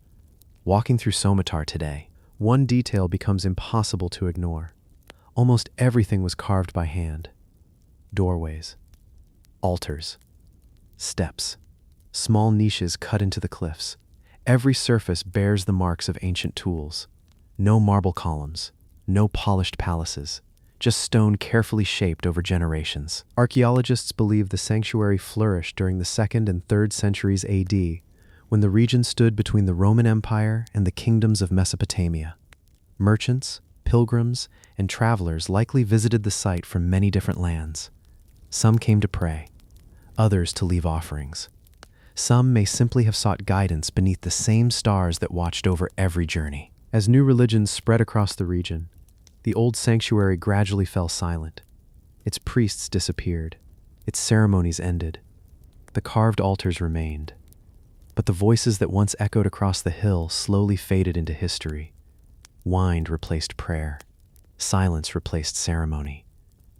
Walking through Somatar today, one detail becomes impossible to ignore. Almost everything was carved by hand. Doorways, altars, steps, small niches cut into the cliffs. Every surface bears the marks of ancient tools. No marble columns, no polished palaces, just stone carefully shaped over generations. Archaeologists believe the sanctuary flourished during the 2nd and 3rd centuries AD, when the region stood between the Roman Empire and the kingdoms of Mesopotamia. Merchants, pilgrims, and travelers likely visited the site from many different lands. Some came to pray, others to leave offerings. Some may simply have sought guidance beneath the same stars that watched over every journey. As new religions spread across the region, the old sanctuary gradually fell silent. Its priests disappeared. Its ceremonies ended. The carved altars remained. But the voices that once echoed across the hill slowly faded into history. Wind replaced prayer. Silence replaced ceremony.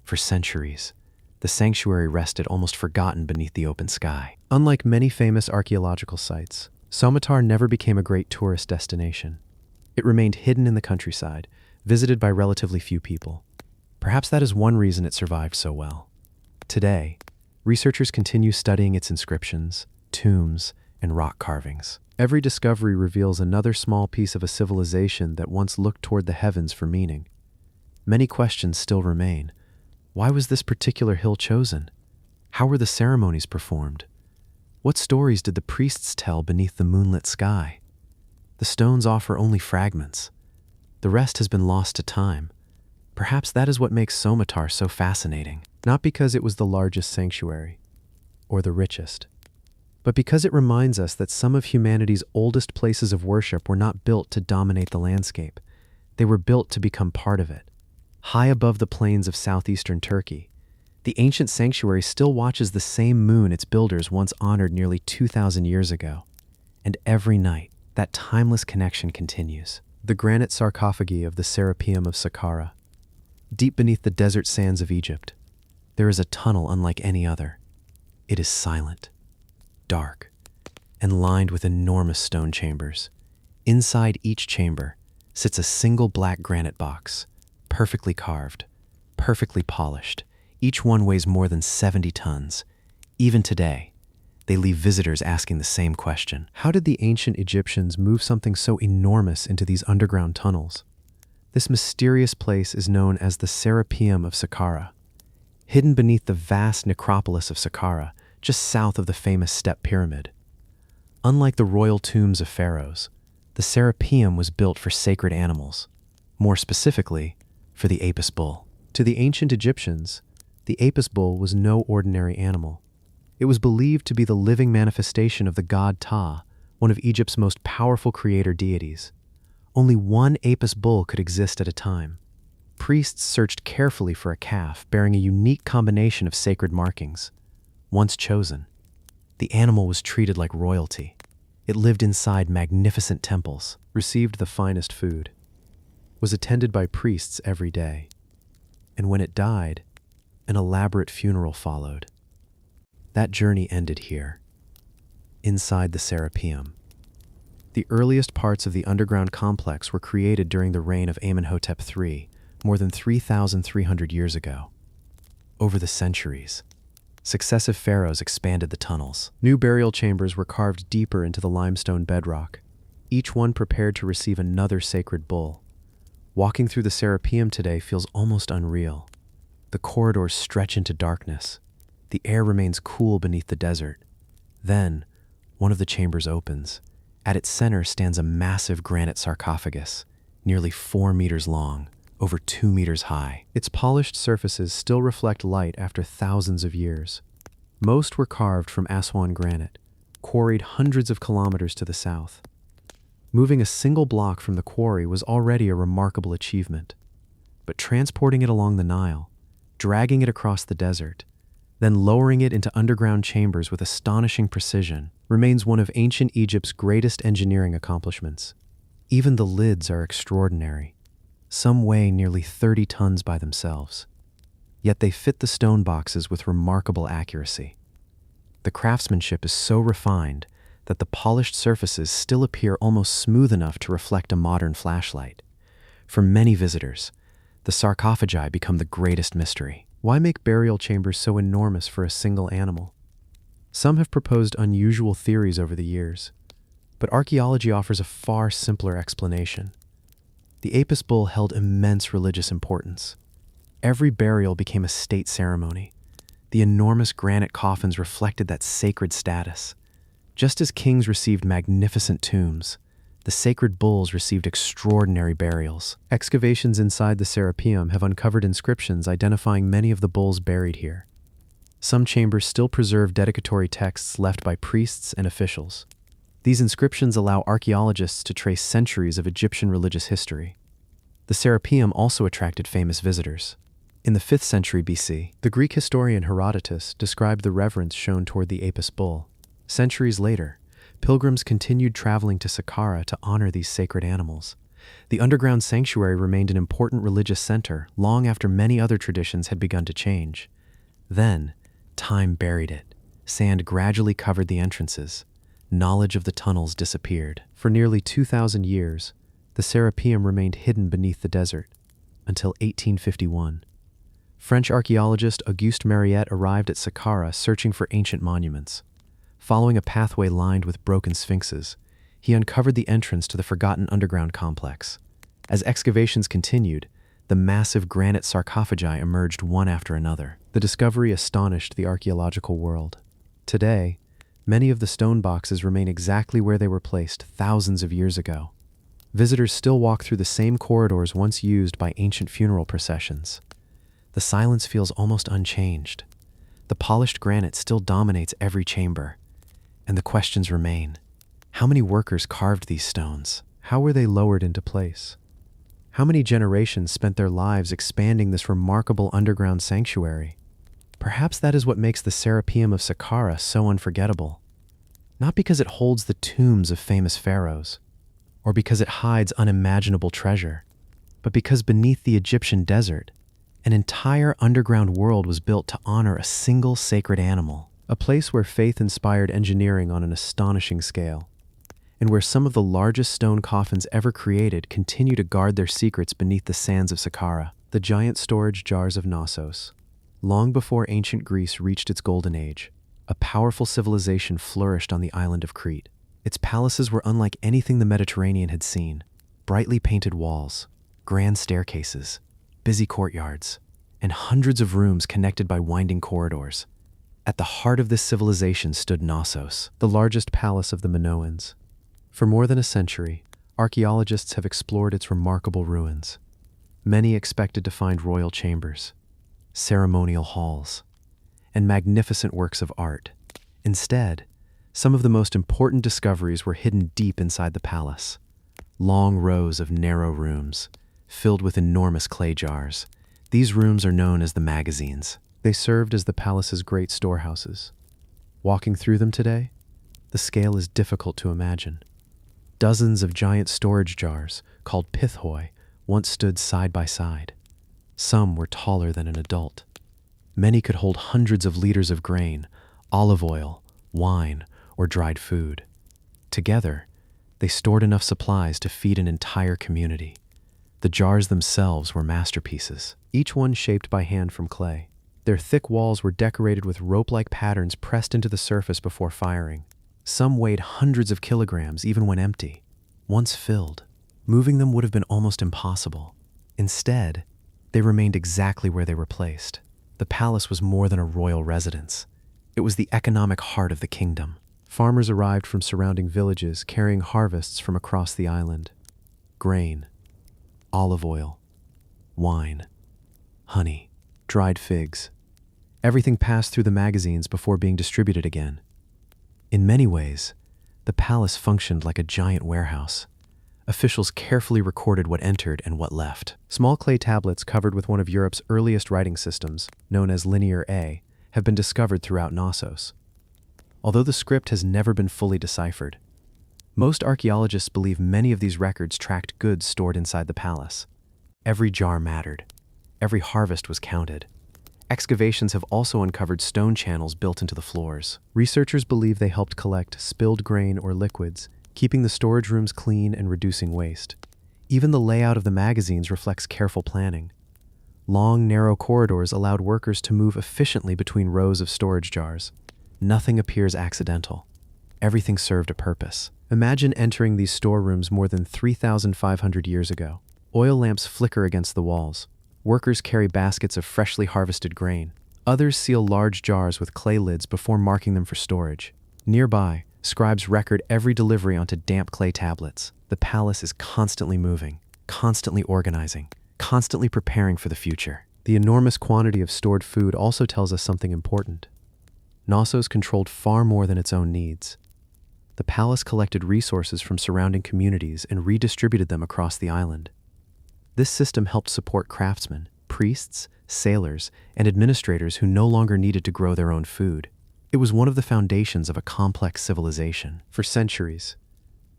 For centuries, the sanctuary rested almost forgotten beneath the open sky. Unlike many famous archaeological sites, Somatar never became a great tourist destination. It remained hidden in the countryside, visited by relatively few people. Perhaps that is one reason it survived so well. Today, researchers continue studying its inscriptions, tombs, and rock carvings. Every discovery reveals another small piece of a civilization that once looked toward the heavens for meaning. Many questions still remain. Why was this particular hill chosen? How were the ceremonies performed? What stories did the priests tell beneath the moonlit sky? The stones offer only fragments. The rest has been lost to time. Perhaps that is what makes Somatar so fascinating, not because it was the largest sanctuary or the richest, but because it reminds us that some of humanity's oldest places of worship were not built to dominate the landscape. They were built to become part of it. High above the plains of southeastern Turkey, the ancient sanctuary still watches the same moon its builders once honored nearly 2,000 years ago. And every night, that timeless connection continues. The granite sarcophagi of the Serapeum of Saqqara. Deep beneath the desert sands of Egypt, there is a tunnel unlike any other. It is silent, dark, and lined with enormous stone chambers. Inside each chamber sits a single black granite box, perfectly carved, perfectly polished. Each one weighs more than 70 tons. Even today, they leave visitors asking the same question. How did the ancient Egyptians move something so enormous into these underground tunnels? This mysterious place is known as the Serapeum of Saqqara, hidden beneath the vast necropolis of Saqqara, just south of the famous Step Pyramid. Unlike the royal tombs of pharaohs, the Serapeum was built for sacred animals, more specifically, for the Apis bull. To the ancient Egyptians, the Apis bull was no ordinary animal. It was believed to be the living manifestation of the god Ptah, one of Egypt's most powerful creator deities. Only one Apis bull could exist at a time. Priests searched carefully for a calf bearing a unique combination of sacred markings. Once chosen, the animal was treated like royalty. It lived inside magnificent temples, received the finest food, was attended by priests every day, and when it died, an elaborate funeral followed. That journey ended here, inside the Serapeum. The earliest parts of the underground complex were created during the reign of Amenhotep III, more than 3,300 years ago. Over the centuries, successive pharaohs expanded the tunnels. New burial chambers were carved deeper into the limestone bedrock, each one prepared to receive another sacred bull. Walking through the Serapeum today feels almost unreal. The corridors stretch into darkness. The air remains cool beneath the desert. Then, one of the chambers opens. At its center stands a massive granite sarcophagus, nearly 4 meters long, over 2 meters high. Its polished surfaces still reflect light after thousands of years. Most were carved from Aswan granite, quarried hundreds of kilometers to the south. Moving a single block from the quarry was already a remarkable achievement. But transporting it along the Nile, dragging it across the desert, then lowering it into underground chambers with astonishing precision, remains one of ancient Egypt's greatest engineering accomplishments. Even the lids are extraordinary. Some weigh nearly 30 tons by themselves. Yet they fit the stone boxes with remarkable accuracy. The craftsmanship is so refined that the polished surfaces still appear almost smooth enough to reflect a modern flashlight. For many visitors, the sarcophagi become the greatest mystery. Why make burial chambers so enormous for a single animal? Some have proposed unusual theories over the years, but archaeology offers a far simpler explanation. The Apis bull held immense religious importance. Every burial became a state ceremony. The enormous granite coffins reflected that sacred status. Just as kings received magnificent tombs, the sacred bulls received extraordinary burials. Excavations inside the Serapeum have uncovered inscriptions identifying many of the bulls buried here. Some chambers still preserve dedicatory texts left by priests and officials. These inscriptions allow archaeologists to trace centuries of Egyptian religious history. The Serapeum also attracted famous visitors. In the 5th century BC, the Greek historian Herodotus described the reverence shown toward the Apis bull. Centuries later, pilgrims continued traveling to Saqqara to honor these sacred animals. The underground sanctuary remained an important religious center long after many other traditions had begun to change. Then, time buried it. Sand gradually covered the entrances. Knowledge of the tunnels disappeared. For nearly 2,000 years, the Serapeum remained hidden beneath the desert, until 1851. French archaeologist Auguste Mariette arrived at Saqqara searching for ancient monuments. Following a pathway lined with broken sphinxes, he uncovered the entrance to the forgotten underground complex. As excavations continued, the massive granite sarcophagi emerged one after another. The discovery astonished the archaeological world. Today, many of the stone boxes remain exactly where they were placed thousands of years ago. Visitors still walk through the same corridors once used by ancient funeral processions. The silence feels almost unchanged. The polished granite still dominates every chamber. And the questions remain. How many workers carved these stones? How were they lowered into place? How many generations spent their lives expanding this remarkable underground sanctuary? Perhaps that is what makes the Serapeum of Saqqara so unforgettable. Not because it holds the tombs of famous pharaohs, or because it hides unimaginable treasure, but because beneath the Egyptian desert, an entire underground world was built to honor a single sacred animal. A place where faith inspired engineering on an astonishing scale, and where some of the largest stone coffins ever created continue to guard their secrets beneath the sands of Saqqara. The giant storage jars of Knossos. Long before ancient Greece reached its golden age, a powerful civilization flourished on the island of Crete. Its palaces were unlike anything the Mediterranean had seen. Brightly painted walls, grand staircases, busy courtyards, and hundreds of rooms connected by winding corridors. At the heart of this civilization stood Knossos, the largest palace of the Minoans. For more than a century, archaeologists have explored its remarkable ruins. Many expected to find royal chambers, ceremonial halls, and magnificent works of art. Instead, some of the most important discoveries were hidden deep inside the palace. Long rows of narrow rooms, filled with enormous clay jars. These rooms are known as the magazines. They served as the palace's great storehouses. Walking through them today, the scale is difficult to imagine. Dozens of giant storage jars, called pithoi, once stood side by side. Some were taller than an adult. Many could hold hundreds of liters of grain, olive oil, wine, or dried food. Together, they stored enough supplies to feed an entire community. The jars themselves were masterpieces, each one shaped by hand from clay. Their thick walls were decorated with rope-like patterns pressed into the surface before firing. Some weighed hundreds of kilograms even when empty. Once filled, moving them would have been almost impossible. Instead, they remained exactly where they were placed. The palace was more than a royal residence. It was the economic heart of the kingdom. Farmers arrived from surrounding villages carrying harvests from across the island. Grain, olive oil, wine, honey, dried figs. Everything passed through the magazines before being distributed again. In many ways, the palace functioned like a giant warehouse. Officials carefully recorded what entered and what left. Small clay tablets covered with one of Europe's earliest writing systems, known as Linear A, have been discovered throughout Knossos. Although the script has never been fully deciphered, most archaeologists believe many of these records tracked goods stored inside the palace. Every jar mattered. Every harvest was counted. Excavations have also uncovered stone channels built into the floors. Researchers believe they helped collect spilled grain or liquids, keeping the storage rooms clean and reducing waste. Even the layout of the magazines reflects careful planning. Long, narrow corridors allowed workers to move efficiently between rows of storage jars. Nothing appears accidental. Everything served a purpose. Imagine entering these storerooms more than 3,500 years ago. Oil lamps flicker against the walls. Workers carry baskets of freshly harvested grain. Others seal large jars with clay lids before marking them for storage. Nearby, scribes record every delivery onto damp clay tablets. The palace is constantly moving, constantly organizing, constantly preparing for the future. The enormous quantity of stored food also tells us something important. Knossos controlled far more than its own needs. The palace collected resources from surrounding communities and redistributed them across the island. This system helped support craftsmen, priests, sailors, and administrators who no longer needed to grow their own food. It was one of the foundations of a complex civilization. For centuries,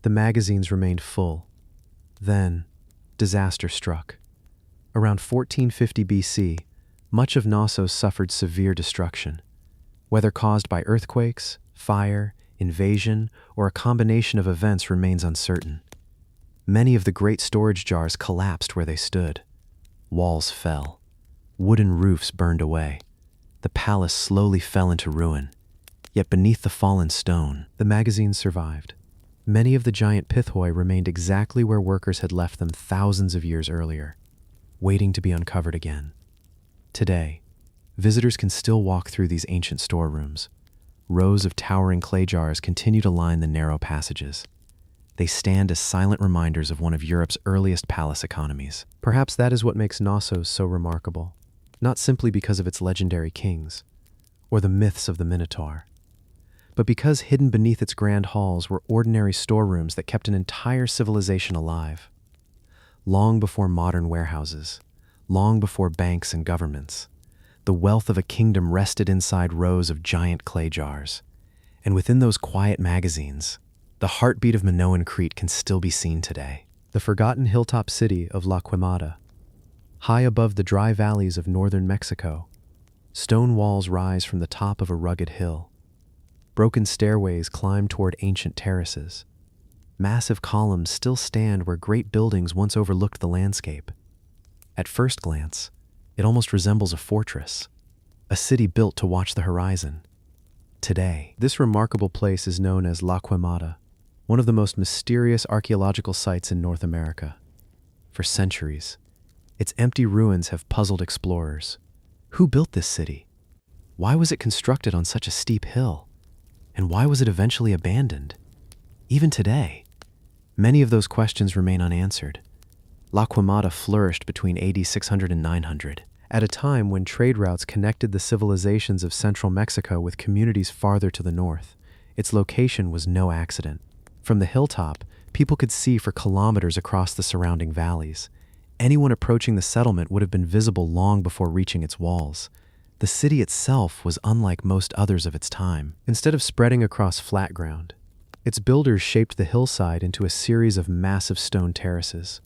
the magazines remained full. Then, disaster struck. Around 1450 BC, much of Knossos suffered severe destruction. Whether caused by earthquakes, fire, invasion, or a combination of events remains uncertain. Many of the great storage jars collapsed where they stood. Walls fell. Wooden roofs burned away. The palace slowly fell into ruin. Yet beneath the fallen stone, the magazines survived. Many of the giant pithoi remained exactly where workers had left them thousands of years earlier, waiting to be uncovered again. Today, visitors can still walk through these ancient storerooms. Rows of towering clay jars continue to line the narrow passages. They stand as silent reminders of one of Europe's earliest palace economies. Perhaps that is what makes Knossos so remarkable, not simply because of its legendary kings, or the myths of the Minotaur, but because hidden beneath its grand halls were ordinary storerooms that kept an entire civilization alive. Long before modern warehouses, long before banks and governments, the wealth of a kingdom rested inside rows of giant clay jars. And within those quiet magazines, the heartbeat of Minoan Crete can still be seen today. The forgotten hilltop city of La Quemada. High above the dry valleys of northern Mexico, stone walls rise from the top of a rugged hill. Broken stairways climb toward ancient terraces. Massive columns still stand where great buildings once overlooked the landscape. At first glance, it almost resembles a fortress, a city built to watch the horizon. Today, this remarkable place is known as La Quemada, one of the most mysterious archaeological sites in North America. For centuries, its empty ruins have puzzled explorers. Who built this city? Why was it constructed on such a steep hill? And why was it eventually abandoned? Even today, many of those questions remain unanswered. La Quemada flourished between AD 600 and 900, at a time when trade routes connected the civilizations of central Mexico with communities farther to the north. Its location was no accident. From the hilltop, people could see for kilometers across the surrounding valleys. Anyone approaching the settlement would have been visible long before reaching its walls. The city itself was unlike most others of its time. Instead of spreading across flat ground, its builders shaped the hillside into a series of massive stone terraces.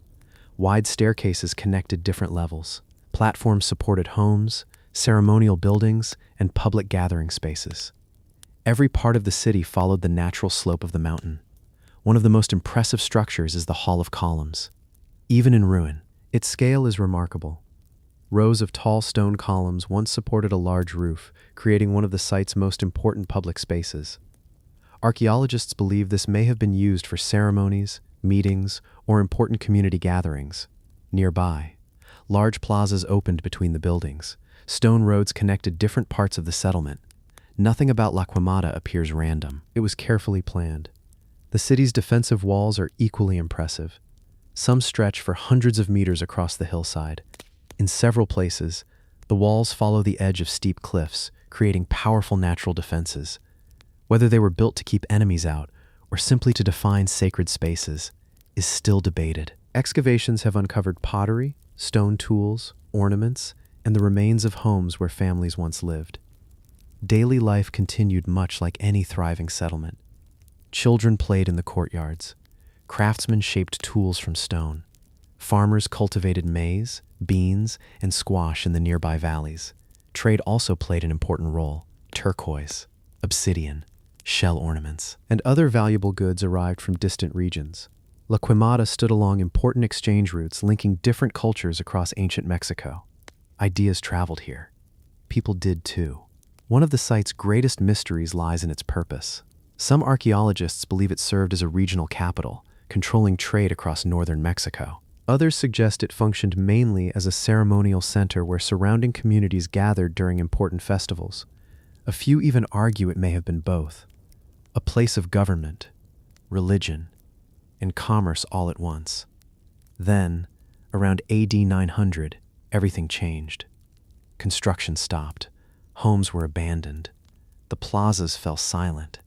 Wide staircases connected different levels. Platforms supported homes, ceremonial buildings, and public gathering spaces. Every part of the city followed the natural slope of the mountain. One of the most impressive structures is the Hall of Columns. Even in ruin, its scale is remarkable. Rows of tall stone columns once supported a large roof, creating one of the site's most important public spaces. Archaeologists believe this may have been used for ceremonies, meetings, or important community gatherings. Nearby, large plazas opened between the buildings. Stone roads connected different parts of the settlement. Nothing about La Quemada appears random. It was carefully planned. The city's defensive walls are equally impressive. Some stretch for hundreds of meters across the hillside. In several places, the walls follow the edge of steep cliffs, creating powerful natural defenses. Whether they were built to keep enemies out or simply to define sacred spaces is still debated. Excavations have uncovered pottery, stone tools, ornaments, and the remains of homes where families once lived. Daily life continued much like any thriving settlement. Children played in the courtyards. Craftsmen shaped tools from stone. Farmers cultivated maize, beans, and squash in the nearby valleys. Trade also played an important role. Turquoise, obsidian, shell ornaments, and other valuable goods arrived from distant regions. La Quemada stood along important exchange routes linking different cultures across ancient Mexico. Ideas traveled here. People did too. One of the site's greatest mysteries lies in its purpose. Some archaeologists believe it served as a regional capital, controlling trade across northern Mexico. Others suggest it functioned mainly as a ceremonial center where surrounding communities gathered during important festivals. A few even argue it may have been both. A place of government, religion, and commerce all at once. Then, around AD 900, everything changed. Construction stopped. Homes were abandoned. The plazas fell silent.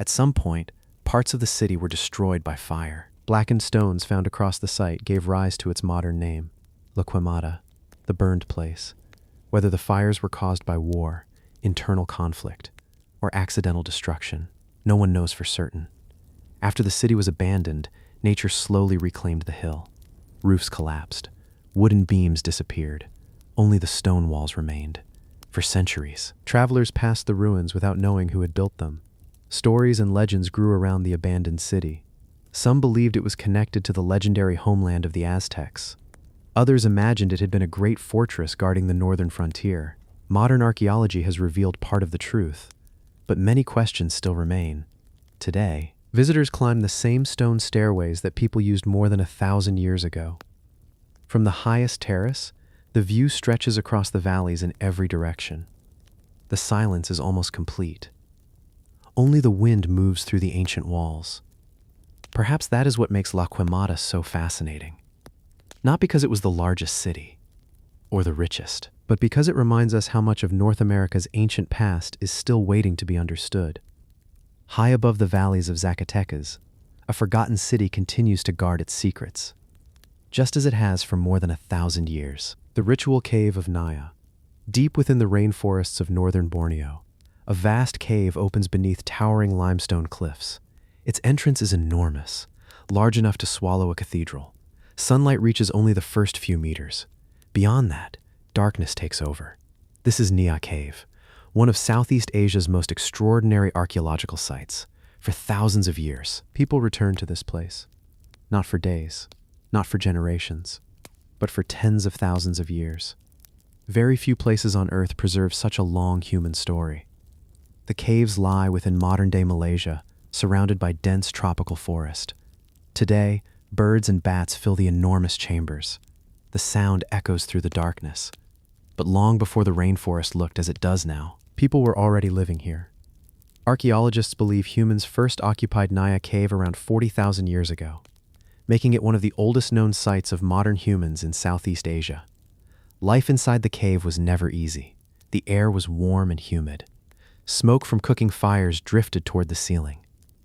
At some point, parts of the city were destroyed by fire. Blackened stones found across the site gave rise to its modern name, La Quemada, the burned place. Whether the fires were caused by war, internal conflict, or accidental destruction, no one knows for certain. After the city was abandoned, nature slowly reclaimed the hill. Roofs collapsed. Wooden beams disappeared. Only the stone walls remained. For centuries, travelers passed the ruins without knowing who had built them. Stories and legends grew around the abandoned city. Some believed it was connected to the legendary homeland of the Aztecs. Others imagined it had been a great fortress guarding the northern frontier. Modern archaeology has revealed part of the truth, but many questions still remain. Today, visitors climb the same stone stairways that people used more than 1,000 years ago. From the highest terrace, the view stretches across the valleys in every direction. The silence is almost complete. Only the wind moves through the ancient walls. Perhaps that is what makes La Quemada so fascinating. Not because it was the largest city, or the richest, but because it reminds us how much of North America's ancient past is still waiting to be understood. High above the valleys of Zacatecas, a forgotten city continues to guard its secrets, just as it has for more than 1,000 years. The ritual cave of Naya, deep within the rainforests of northern Borneo, a vast cave opens beneath towering limestone cliffs. Its entrance is enormous, large enough to swallow a cathedral. Sunlight reaches only the first few meters. Beyond that, darkness takes over. This is Nia Cave, one of Southeast Asia's most extraordinary archaeological sites. For thousands of years, people return to this place. Not for days, not for generations, but for tens of thousands of years. Very few places on Earth preserve such a long human story. The caves lie within modern-day Malaysia, surrounded by dense tropical forest. Today, Birds and bats fill the enormous chambers. The sound echoes through the darkness. But long before the rainforest looked as it does now, people were already living here. Archaeologists believe humans first occupied Naya Cave around 40,000 years ago, making it one of the oldest known sites of modern humans in Southeast Asia. Life inside the cave was never easy. The air was warm and humid. Smoke from cooking fires drifted toward the ceiling.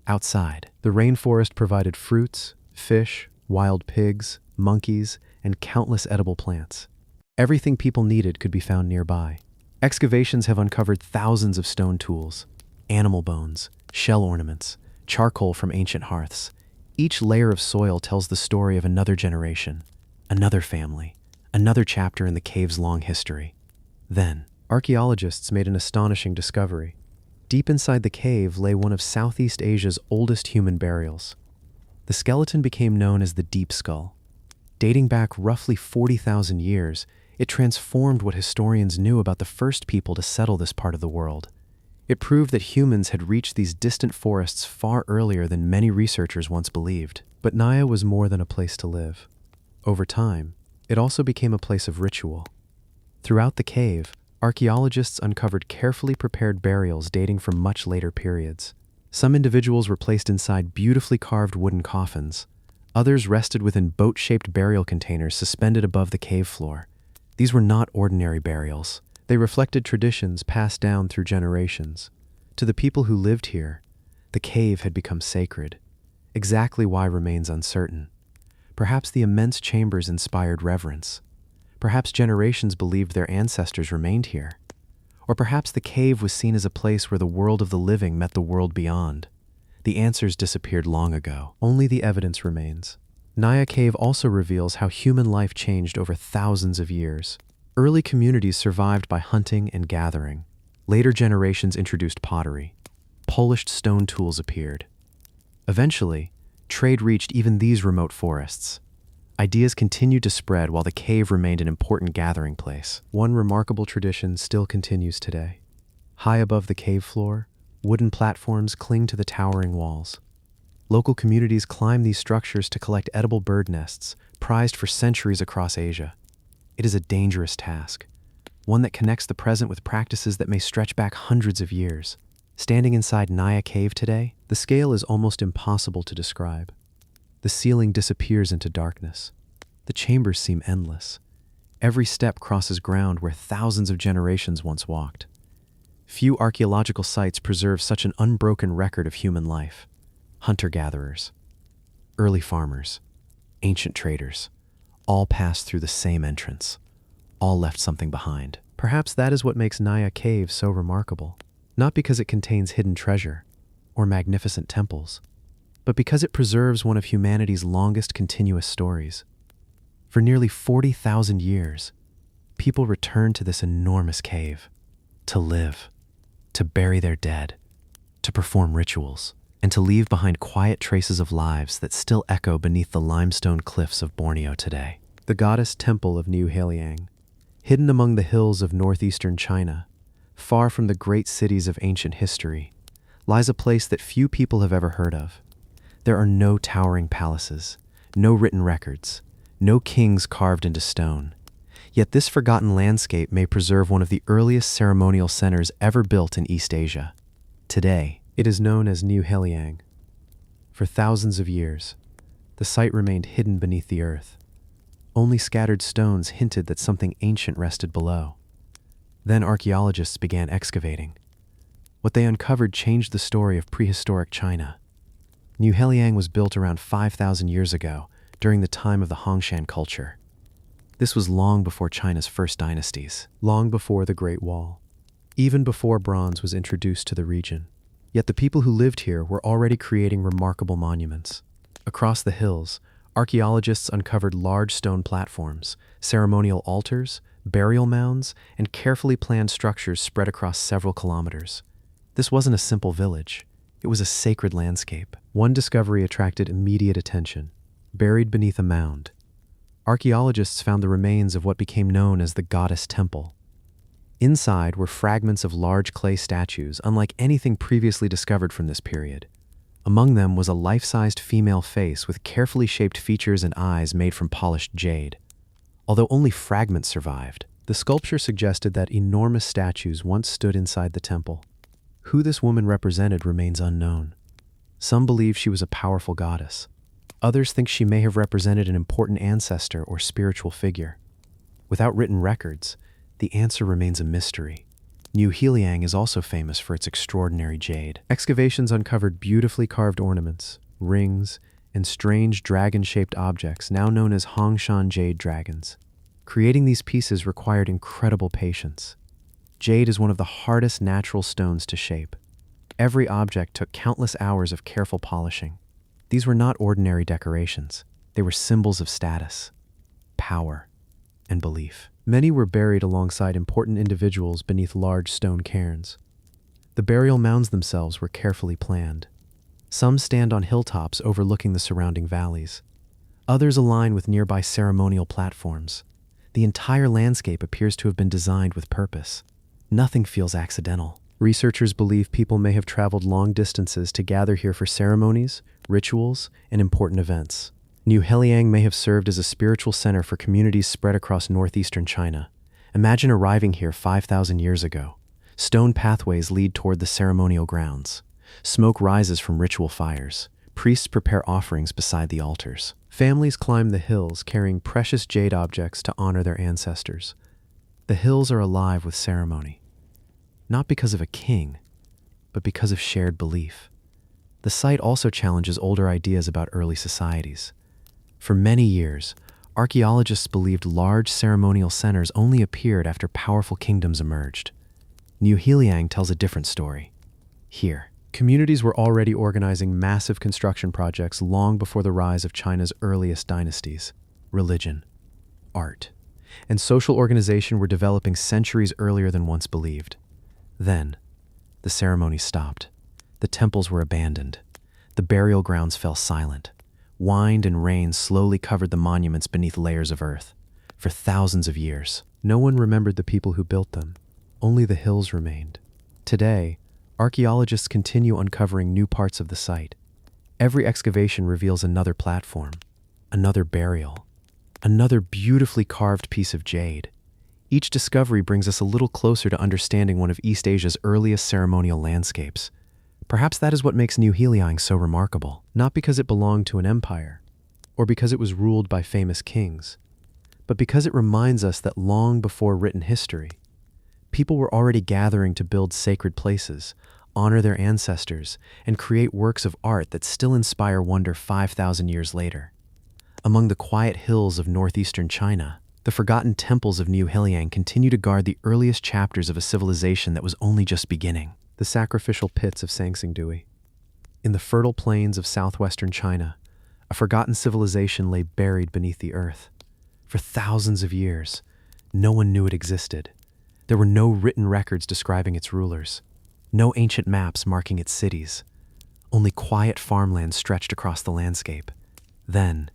Outside, the rainforest provided fruits, fish, wild pigs, monkeys, and countless edible plants. Everything people needed could be found nearby. Excavations have uncovered thousands of stone tools, animal bones, shell ornaments, charcoal from ancient hearths. Each layer of soil tells the story of another generation, another family, another chapter in the cave's long history. Then, archaeologists made an astonishing discovery. Deep inside the cave lay one of Southeast Asia's oldest human burials. The skeleton became known as the Deep Skull. Dating back roughly 40,000 years, it transformed what historians knew about the first people to settle this part of the world. It proved that humans had reached these distant forests far earlier than many researchers once believed. But Naya was more than a place to live. Over time, it also became a place of ritual. Throughout the cave, archaeologists uncovered carefully prepared burials dating from much later periods. Some individuals were placed inside beautifully carved wooden coffins. Others rested within boat-shaped burial containers suspended above the cave floor. These were not ordinary burials. They reflected traditions passed down through generations. To the people who lived here, the cave had become sacred. Exactly why remains uncertain. Perhaps the immense chambers inspired reverence. Perhaps generations believed their ancestors remained here. Or perhaps the cave was seen as a place where the world of the living met the world beyond. The answers disappeared long ago. Only the evidence remains. Naya Cave also reveals how human life changed over thousands of years. Early communities survived by hunting and gathering. Later generations introduced pottery. Polished stone tools appeared. Eventually, trade reached even these remote forests. Ideas continued to spread while the cave remained an important gathering place. One remarkable tradition still continues today. High above the cave floor, wooden platforms cling to the towering walls. Local communities climb these structures to collect edible bird nests, prized for centuries across Asia. It is a dangerous task, one that connects the present with practices that may stretch back hundreds of years. Standing inside Naya Cave today, the scale is almost impossible to describe. The ceiling disappears into darkness. The chambers seem endless. Every step crosses ground where thousands of generations once walked. Few archaeological sites preserve such an unbroken record of human life. Hunter-gatherers, early farmers, ancient traders, all passed through the same entrance. All left something behind. Perhaps that is what makes Naya Cave so remarkable. Not because it contains hidden treasure or magnificent temples, but because it preserves one of humanity's longest continuous stories. For nearly 40,000 years, people returned to this enormous cave to live, to bury their dead, to perform rituals, and to leave behind quiet traces of lives that still echo beneath the limestone cliffs of Borneo today. The goddess temple of New Heliang, hidden among the hills of northeastern China, far from the great cities of ancient history, lies a place that few people have ever heard of. There are no towering palaces, no written records, no kings carved into stone. Yet this forgotten landscape may preserve one of the earliest ceremonial centers ever built in East Asia. Today, it is known as New Heliang. For thousands of years, the site remained hidden beneath the earth. Only scattered stones hinted that something ancient rested below. Then archaeologists began excavating. What they uncovered changed the story of prehistoric China. New Heliang was built around 5,000 years ago, during the time of the Hongshan culture. This was long before China's first dynasties, long before the Great Wall, even before bronze was introduced to the region. Yet the people who lived here were already creating remarkable monuments. Across the hills, archaeologists uncovered large stone platforms, ceremonial altars, burial mounds, and carefully planned structures spread across several kilometers. This wasn't a simple village. It was a sacred landscape. One discovery attracted immediate attention. Buried beneath a mound, archaeologists found the remains of what became known as the goddess temple. Inside were fragments of large clay statues unlike anything previously discovered from this period. Among them was a life-sized female face with carefully shaped features and eyes made from polished jade. Although only fragments survived, the sculpture suggested that enormous statues once stood inside the temple. Who this woman represented remains unknown. Some believe she was a powerful goddess. Others think she may have represented an important ancestor or spiritual figure. Without written records, the answer remains a mystery. New Heliang is also famous for its extraordinary jade. Excavations uncovered beautifully carved ornaments, rings, and strange dragon-shaped objects now known as Hongshan jade dragons. Creating these pieces required incredible patience. Jade is one of the hardest natural stones to shape. Every object took countless hours of careful polishing. These were not ordinary decorations. They were symbols of status, power, and belief. Many were buried alongside important individuals beneath large stone cairns. The burial mounds themselves were carefully planned. Some stand on hilltops overlooking the surrounding valleys. Others align with nearby ceremonial platforms. The entire landscape appears to have been designed with purpose. Nothing feels accidental. Researchers believe people may have traveled long distances to gather here for ceremonies, rituals, and important events. New Heliang may have served as a spiritual center for communities spread across northeastern China. Imagine arriving here 5,000 years ago. Stone pathways lead toward the ceremonial grounds. Smoke rises from ritual fires. Priests prepare offerings beside the altars. Families climb the hills carrying precious jade objects to honor their ancestors. The hills are alive with ceremony. Not because of a king, but because of shared belief. The site also challenges older ideas about early societies. For many years, archaeologists believed large ceremonial centers only appeared after powerful kingdoms emerged. New Heliang tells a different story. Here, communities were already organizing massive construction projects long before the rise of China's earliest dynasties. Religion, art, and social organization were developing centuries earlier than once believed. Then, the ceremony stopped. The temples were abandoned. The burial grounds fell silent. Wind and rain slowly covered the monuments beneath layers of earth. For thousands of years, no one remembered the people who built them. Only the hills remained. Today, archaeologists continue uncovering new parts of the site. Every excavation reveals another platform, another burial, another beautifully carved piece of jade. Each discovery brings us a little closer to understanding one of East Asia's earliest ceremonial landscapes. Perhaps that is what makes New Heliang so remarkable, not because it belonged to an empire, or because it was ruled by famous kings, but because it reminds us that long before written history, people were already gathering to build sacred places, honor their ancestors, and create works of art that still inspire wonder 5,000 years later. Among the quiet hills of northeastern China, the forgotten temples of New Heliang continue to guard the earliest chapters of a civilization that was only just beginning. The sacrificial pits of Sangsingdui. In the fertile plains of southwestern China, a forgotten civilization lay buried beneath the earth. For thousands of years, no one knew it existed. There were no written records describing its rulers, no ancient maps marking its cities. Only quiet farmland stretched across the landscape. Then,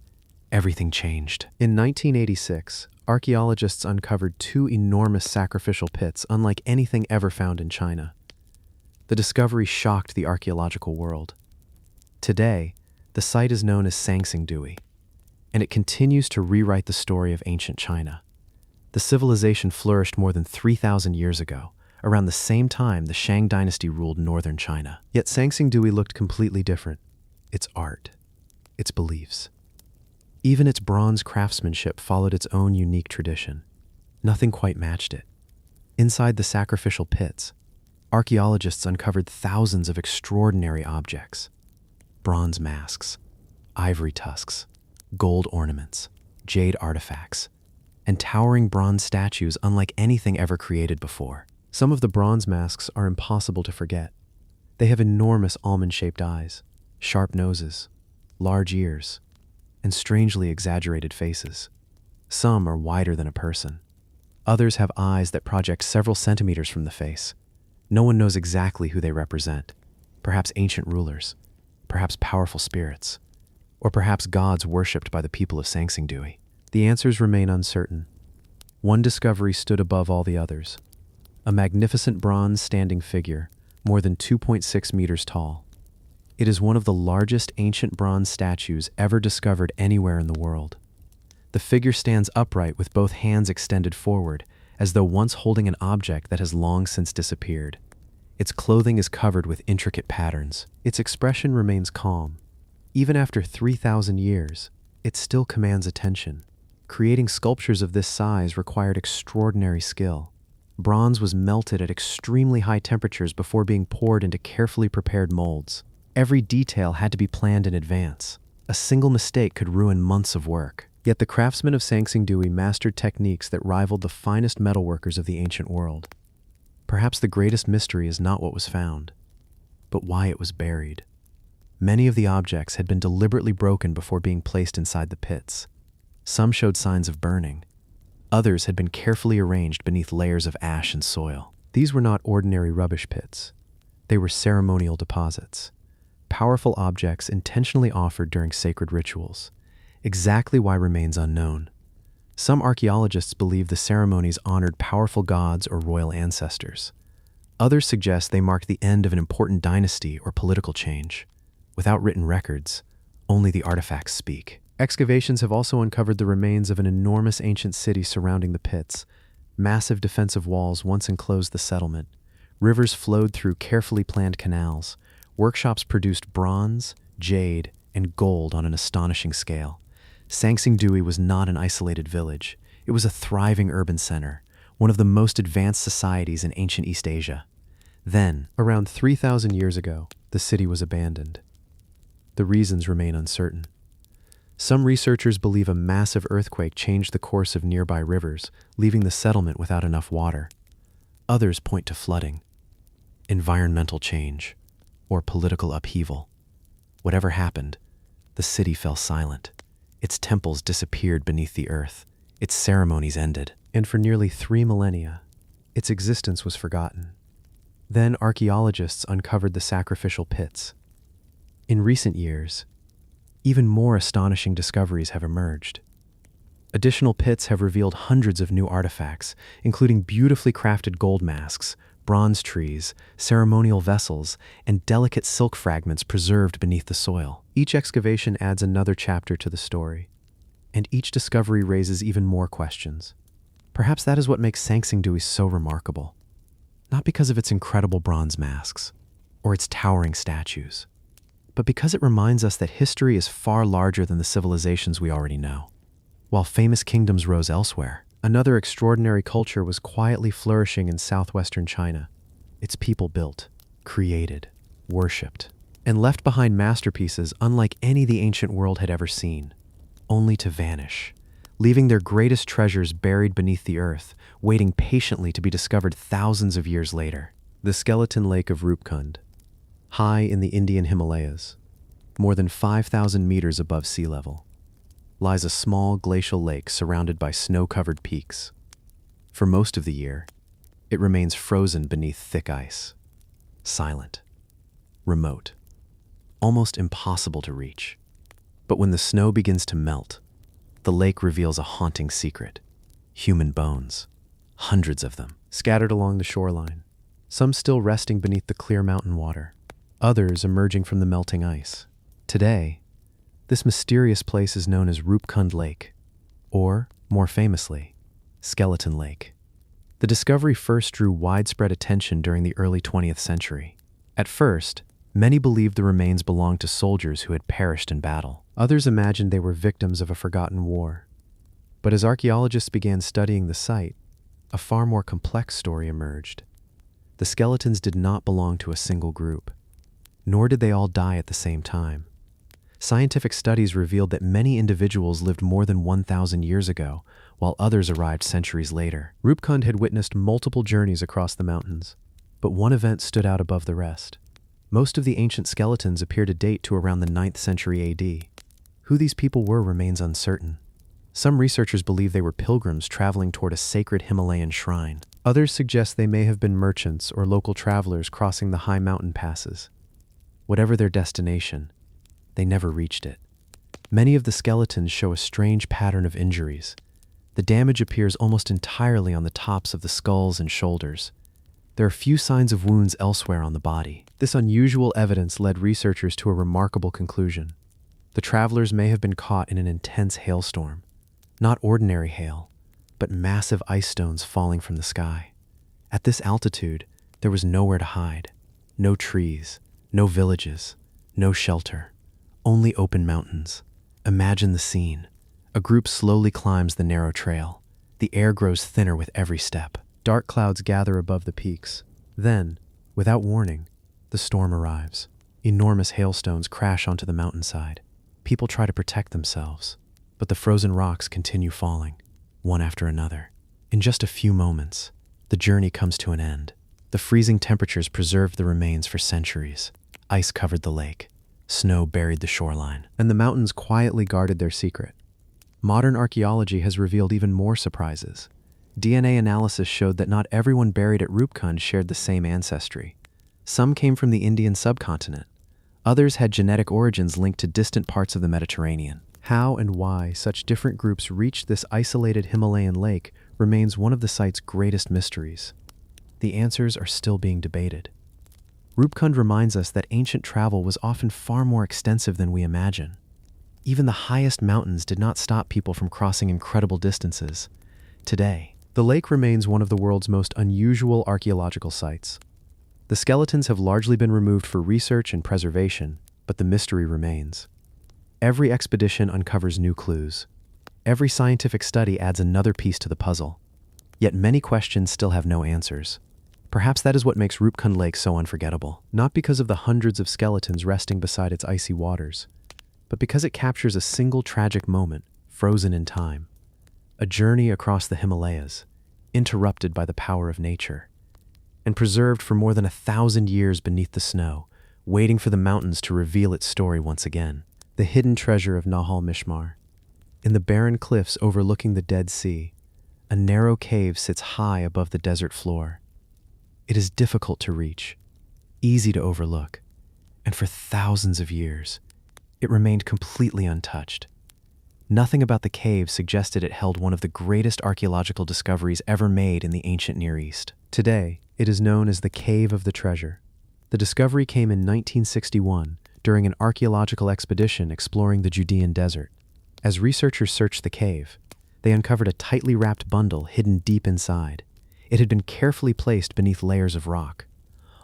everything changed. In 1986, archaeologists uncovered two enormous sacrificial pits unlike anything ever found in China. The discovery shocked the archaeological world. Today, the site is known as Sangsingdui, and it continues to rewrite the story of ancient China. The civilization flourished more than 3,000 years ago, around the same time the Shang dynasty ruled northern China. Yet Sangsingdui looked completely different. Its art, its beliefs. Even its bronze craftsmanship followed its own unique tradition. Nothing quite matched it. Inside the sacrificial pits, archaeologists uncovered thousands of extraordinary objects. Bronze masks, ivory tusks, gold ornaments, jade artifacts, and towering bronze statues unlike anything ever created before. Some of the bronze masks are impossible to forget. They have enormous almond-shaped eyes, sharp noses, large ears, and strangely exaggerated faces. Some are wider than a person. Others have eyes that project several centimeters from the face. No one knows exactly who they represent. Perhaps ancient rulers, perhaps powerful spirits, or perhaps gods worshipped by the people of Sangsingdui. The answers remain uncertain. One discovery stood above all the others. A magnificent bronze standing figure, more than 2.6 meters tall. It is one of the largest ancient bronze statues ever discovered anywhere in the world. The figure stands upright with both hands extended forward, as though once holding an object that has long since disappeared. Its clothing is covered with intricate patterns. Its expression remains calm. Even after 3,000 years, it still commands attention. Creating sculptures of this size required extraordinary skill. Bronze was melted at extremely high temperatures before being poured into carefully prepared molds. Every detail had to be planned in advance. A single mistake could ruin months of work. Yet the craftsmen of Sangsingdui mastered techniques that rivaled the finest metalworkers of the ancient world. Perhaps the greatest mystery is not what was found, but why it was buried. Many of the objects had been deliberately broken before being placed inside the pits. Some showed signs of burning. Others had been carefully arranged beneath layers of ash and soil. These were not ordinary rubbish pits. They were ceremonial deposits. Powerful objects intentionally offered during sacred rituals. Exactly why remains unknown. Some archaeologists believe the ceremonies honored powerful gods or royal ancestors. Others suggest they marked the end of an important dynasty or political change. Without written records, only the artifacts speak. Excavations have also uncovered the remains of an enormous ancient city surrounding the pits. Massive defensive walls once enclosed the settlement. Rivers flowed through carefully planned canals. Workshops produced bronze, jade, and gold on an astonishing scale. Sangsingdui was not an isolated village. It was a thriving urban center, one of the most advanced societies in ancient East Asia. Then, around 3,000 years ago, the city was abandoned. The reasons remain uncertain. Some researchers believe a massive earthquake changed the course of nearby rivers, leaving the settlement without enough water. Others point to flooding, environmental change, or political upheaval. Whatever happened, the city fell silent. Its temples disappeared beneath the earth. Its ceremonies ended. And for nearly 3 millennia, its existence was forgotten. Then archaeologists uncovered the sacrificial pits. In recent years, even more astonishing discoveries have emerged. Additional pits have revealed hundreds of new artifacts, including beautifully crafted gold masks, bronze trees, ceremonial vessels, and delicate silk fragments preserved beneath the soil. Each excavation adds another chapter to the story, and each discovery raises even more questions. Perhaps that is what makes Sangsingdui so remarkable. Not because of its incredible bronze masks, or its towering statues, but because it reminds us that history is far larger than the civilizations we already know. While famous kingdoms rose elsewhere, another extraordinary culture was quietly flourishing in southwestern China. Its people built, created, worshipped, and left behind masterpieces unlike any the ancient world had ever seen, only to vanish, leaving their greatest treasures buried beneath the earth, waiting patiently to be discovered thousands of years later. The skeleton lake of Rupkund, high in the Indian Himalayas, more than 5,000 meters above sea level, lies a small glacial lake surrounded by snow-covered peaks. For most of the year, it remains frozen beneath thick ice, silent, remote, almost impossible to reach. But when the snow begins to melt, the lake reveals a haunting secret: human bones, hundreds of them, scattered along the shoreline, some still resting beneath the clear mountain water, others emerging from the melting ice. Today, this mysterious place is known as Rupkund Lake, or, more famously, Skeleton Lake. The discovery first drew widespread attention during the early 20th century. At first, many believed the remains belonged to soldiers who had perished in battle. Others imagined they were victims of a forgotten war. But as archaeologists began studying the site, a far more complex story emerged. The skeletons did not belong to a single group, nor did they all die at the same time. Scientific studies revealed that many individuals lived more than 1,000 years ago, while others arrived centuries later. Rupkund had witnessed multiple journeys across the mountains, but one event stood out above the rest. Most of the ancient skeletons appear to date to around the 9th century AD. Who these people were remains uncertain. Some researchers believe they were pilgrims traveling toward a sacred Himalayan shrine. Others suggest they may have been merchants or local travelers crossing the high mountain passes. Whatever their destination, they never reached it. Many of the skeletons show a strange pattern of injuries. The damage appears almost entirely on the tops of the skulls and shoulders. There are few signs of wounds elsewhere on the body. This unusual evidence led researchers to a remarkable conclusion. The travelers may have been caught in an intense hailstorm. Not ordinary hail, but massive ice stones falling from the sky. At this altitude, there was nowhere to hide. No trees, no villages, no shelter. Only open mountains. Imagine the scene. A group slowly climbs the narrow trail. The air grows thinner with every step. Dark clouds gather above the peaks. Then, without warning, the storm arrives. Enormous hailstones crash onto the mountainside. People try to protect themselves, but the frozen rocks continue falling, one after another. In just a few moments, the journey comes to an end. The freezing temperatures preserved the remains for centuries. Ice covered the lake. Snow buried the shoreline, and the mountains quietly guarded their secret. Modern archaeology has revealed even more surprises. DNA analysis showed that not everyone buried at Rupkund shared the same ancestry. Some came from the Indian subcontinent. Others had genetic origins linked to distant parts of the Mediterranean. How and why such different groups reached this isolated Himalayan lake remains one of the site's greatest mysteries. The answers are still being debated. Rupkund reminds us that ancient travel was often far more extensive than we imagine. Even the highest mountains did not stop people from crossing incredible distances. Today, the lake remains one of the world's most unusual archaeological sites. The skeletons have largely been removed for research and preservation, but the mystery remains. Every expedition uncovers new clues. Every scientific study adds another piece to the puzzle. Yet many questions still have no answers. Perhaps that is what makes Rupkund Lake so unforgettable, not because of the hundreds of skeletons resting beside its icy waters, but because it captures a single tragic moment, frozen in time. A journey across the Himalayas, interrupted by the power of nature, and preserved for more than 1,000 years beneath the snow, waiting for the mountains to reveal its story once again. The hidden treasure of Nahal Mishmar. In the barren cliffs overlooking the Dead Sea, a narrow cave sits high above the desert floor. It is difficult to reach, easy to overlook, and for thousands of years, it remained completely untouched. Nothing about the cave suggested it held one of the greatest archaeological discoveries ever made in the ancient Near East. Today, it is known as the Cave of the Treasure. The discovery came in 1961 during an archaeological expedition exploring the Judean desert. As researchers searched the cave, they uncovered a tightly wrapped bundle hidden deep inside. It had been carefully placed beneath layers of rock,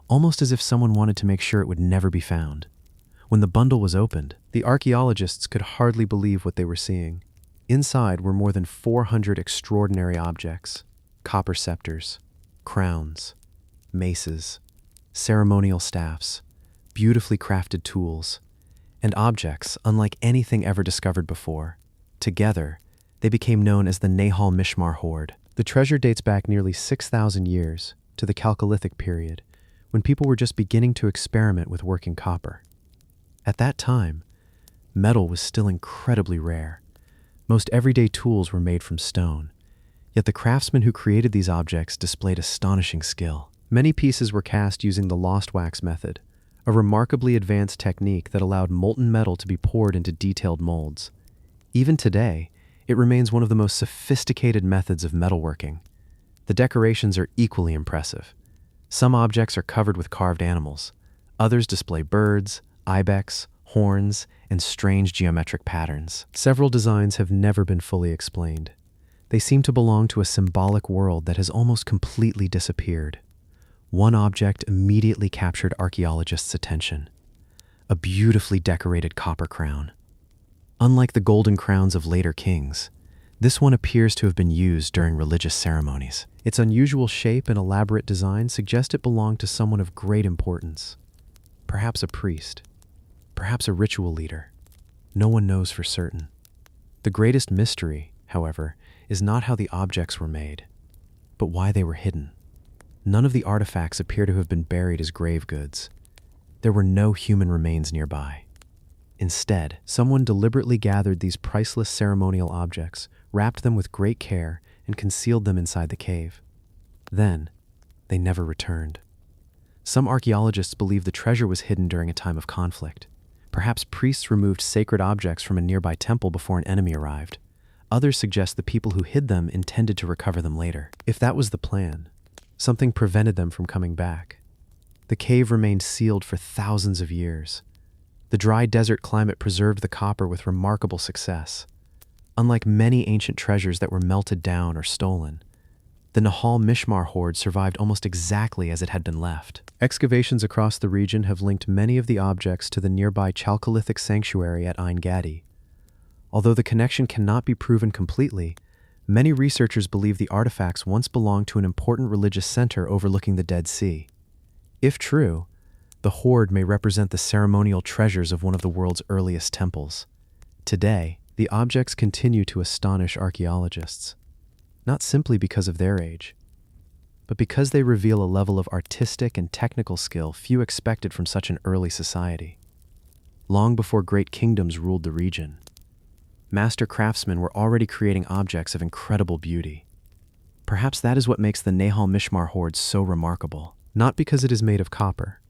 almost as if someone wanted to make sure it would never be found. When the bundle was opened, the archaeologists could hardly believe what they were seeing. Inside were more than 400 extraordinary objects: copper scepters, crowns, maces, ceremonial staffs, beautifully crafted tools, and objects unlike anything ever discovered before. Together, they became known as the Nahal Mishmar Hoard. The treasure dates back nearly 6,000 years to the Chalcolithic period, when people were just beginning to experiment with working copper. At that time, metal was still incredibly rare. Most everyday tools were made from stone, yet the craftsmen who created these objects displayed astonishing skill. Many pieces were cast using the lost wax method, a remarkably advanced technique that allowed molten metal to be poured into detailed molds. Even today, it remains one of the most sophisticated methods of metalworking. The decorations are equally impressive. Some objects are covered with carved animals. Others display birds, ibex, horns, and strange geometric patterns. Several designs have never been fully explained. They seem to belong to a symbolic world that has almost completely disappeared. One object immediately captured archaeologists' attention: a beautifully decorated copper crown. Unlike the golden crowns of later kings, this one appears to have been used during religious ceremonies. Its unusual shape and elaborate design suggest it belonged to someone of great importance. Perhaps a priest, perhaps a ritual leader. No one knows for certain. The greatest mystery, however, is not how the objects were made, but why they were hidden. None of the artifacts appear to have been buried as grave goods. There were no human remains nearby. Instead, someone deliberately gathered these priceless ceremonial objects, wrapped them with great care, and concealed them inside the cave. Then, they never returned. Some archaeologists believe the treasure was hidden during a time of conflict. Perhaps priests removed sacred objects from a nearby temple before an enemy arrived. Others suggest the people who hid them intended to recover them later. If that was the plan, something prevented them from coming back. The cave remained sealed for thousands of years. The dry desert climate preserved the copper with remarkable success. Unlike many ancient treasures that were melted down or stolen, the Nahal Mishmar hoard survived almost exactly as it had been left. Excavations across the region have linked many of the objects to the nearby Chalcolithic sanctuary at Ein Gadi. Although the connection cannot be proven completely, many researchers believe the artifacts once belonged to an important religious center overlooking the Dead Sea. If true, the hoard may represent the ceremonial treasures of one of the world's earliest temples. Today, the objects continue to astonish archaeologists, not simply because of their age, but because they reveal a level of artistic and technical skill few expected from such an early society. Long before great kingdoms ruled the region, master craftsmen were already creating objects of incredible beauty. Perhaps that is what makes the Nahal Mishmar hoard so remarkable, not because it is made of copper,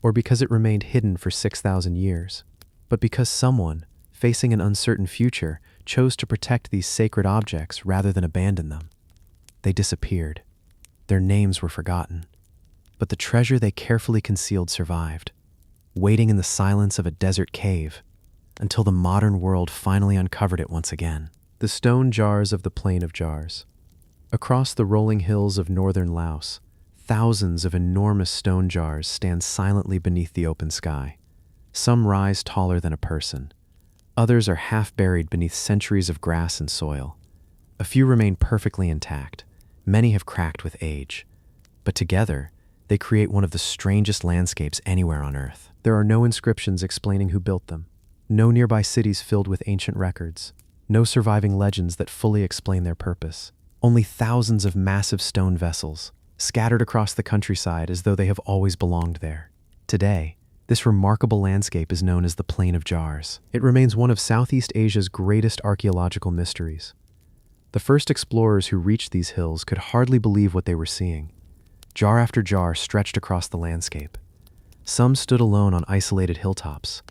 or because it remained hidden for 6,000 years, but because someone, facing an uncertain future, chose to protect these sacred objects rather than abandon them. They disappeared. Their names were forgotten. But the treasure they carefully concealed survived, waiting in the silence of a desert cave until the modern world finally uncovered it once again. The stone jars of the Plain of Jars. Across the rolling hills of northern Laos, thousands of enormous stone jars stand silently beneath the open sky. Some rise taller than a person. Others are half buried beneath centuries of grass and soil. A few remain perfectly intact. Many have cracked with age. But together, they create one of the strangest landscapes anywhere on Earth. There are no inscriptions explaining who built them. No nearby cities filled with ancient records. No surviving legends that fully explain their purpose. Only thousands of massive stone vessels, scattered across the countryside as though they have always belonged there. Today, this remarkable landscape is known as the Plain of Jars. It remains one of Southeast Asia's greatest archaeological mysteries. The first explorers who reached these hills could hardly believe what they were seeing. Jar after jar stretched across the landscape. Some stood alone on isolated hilltops.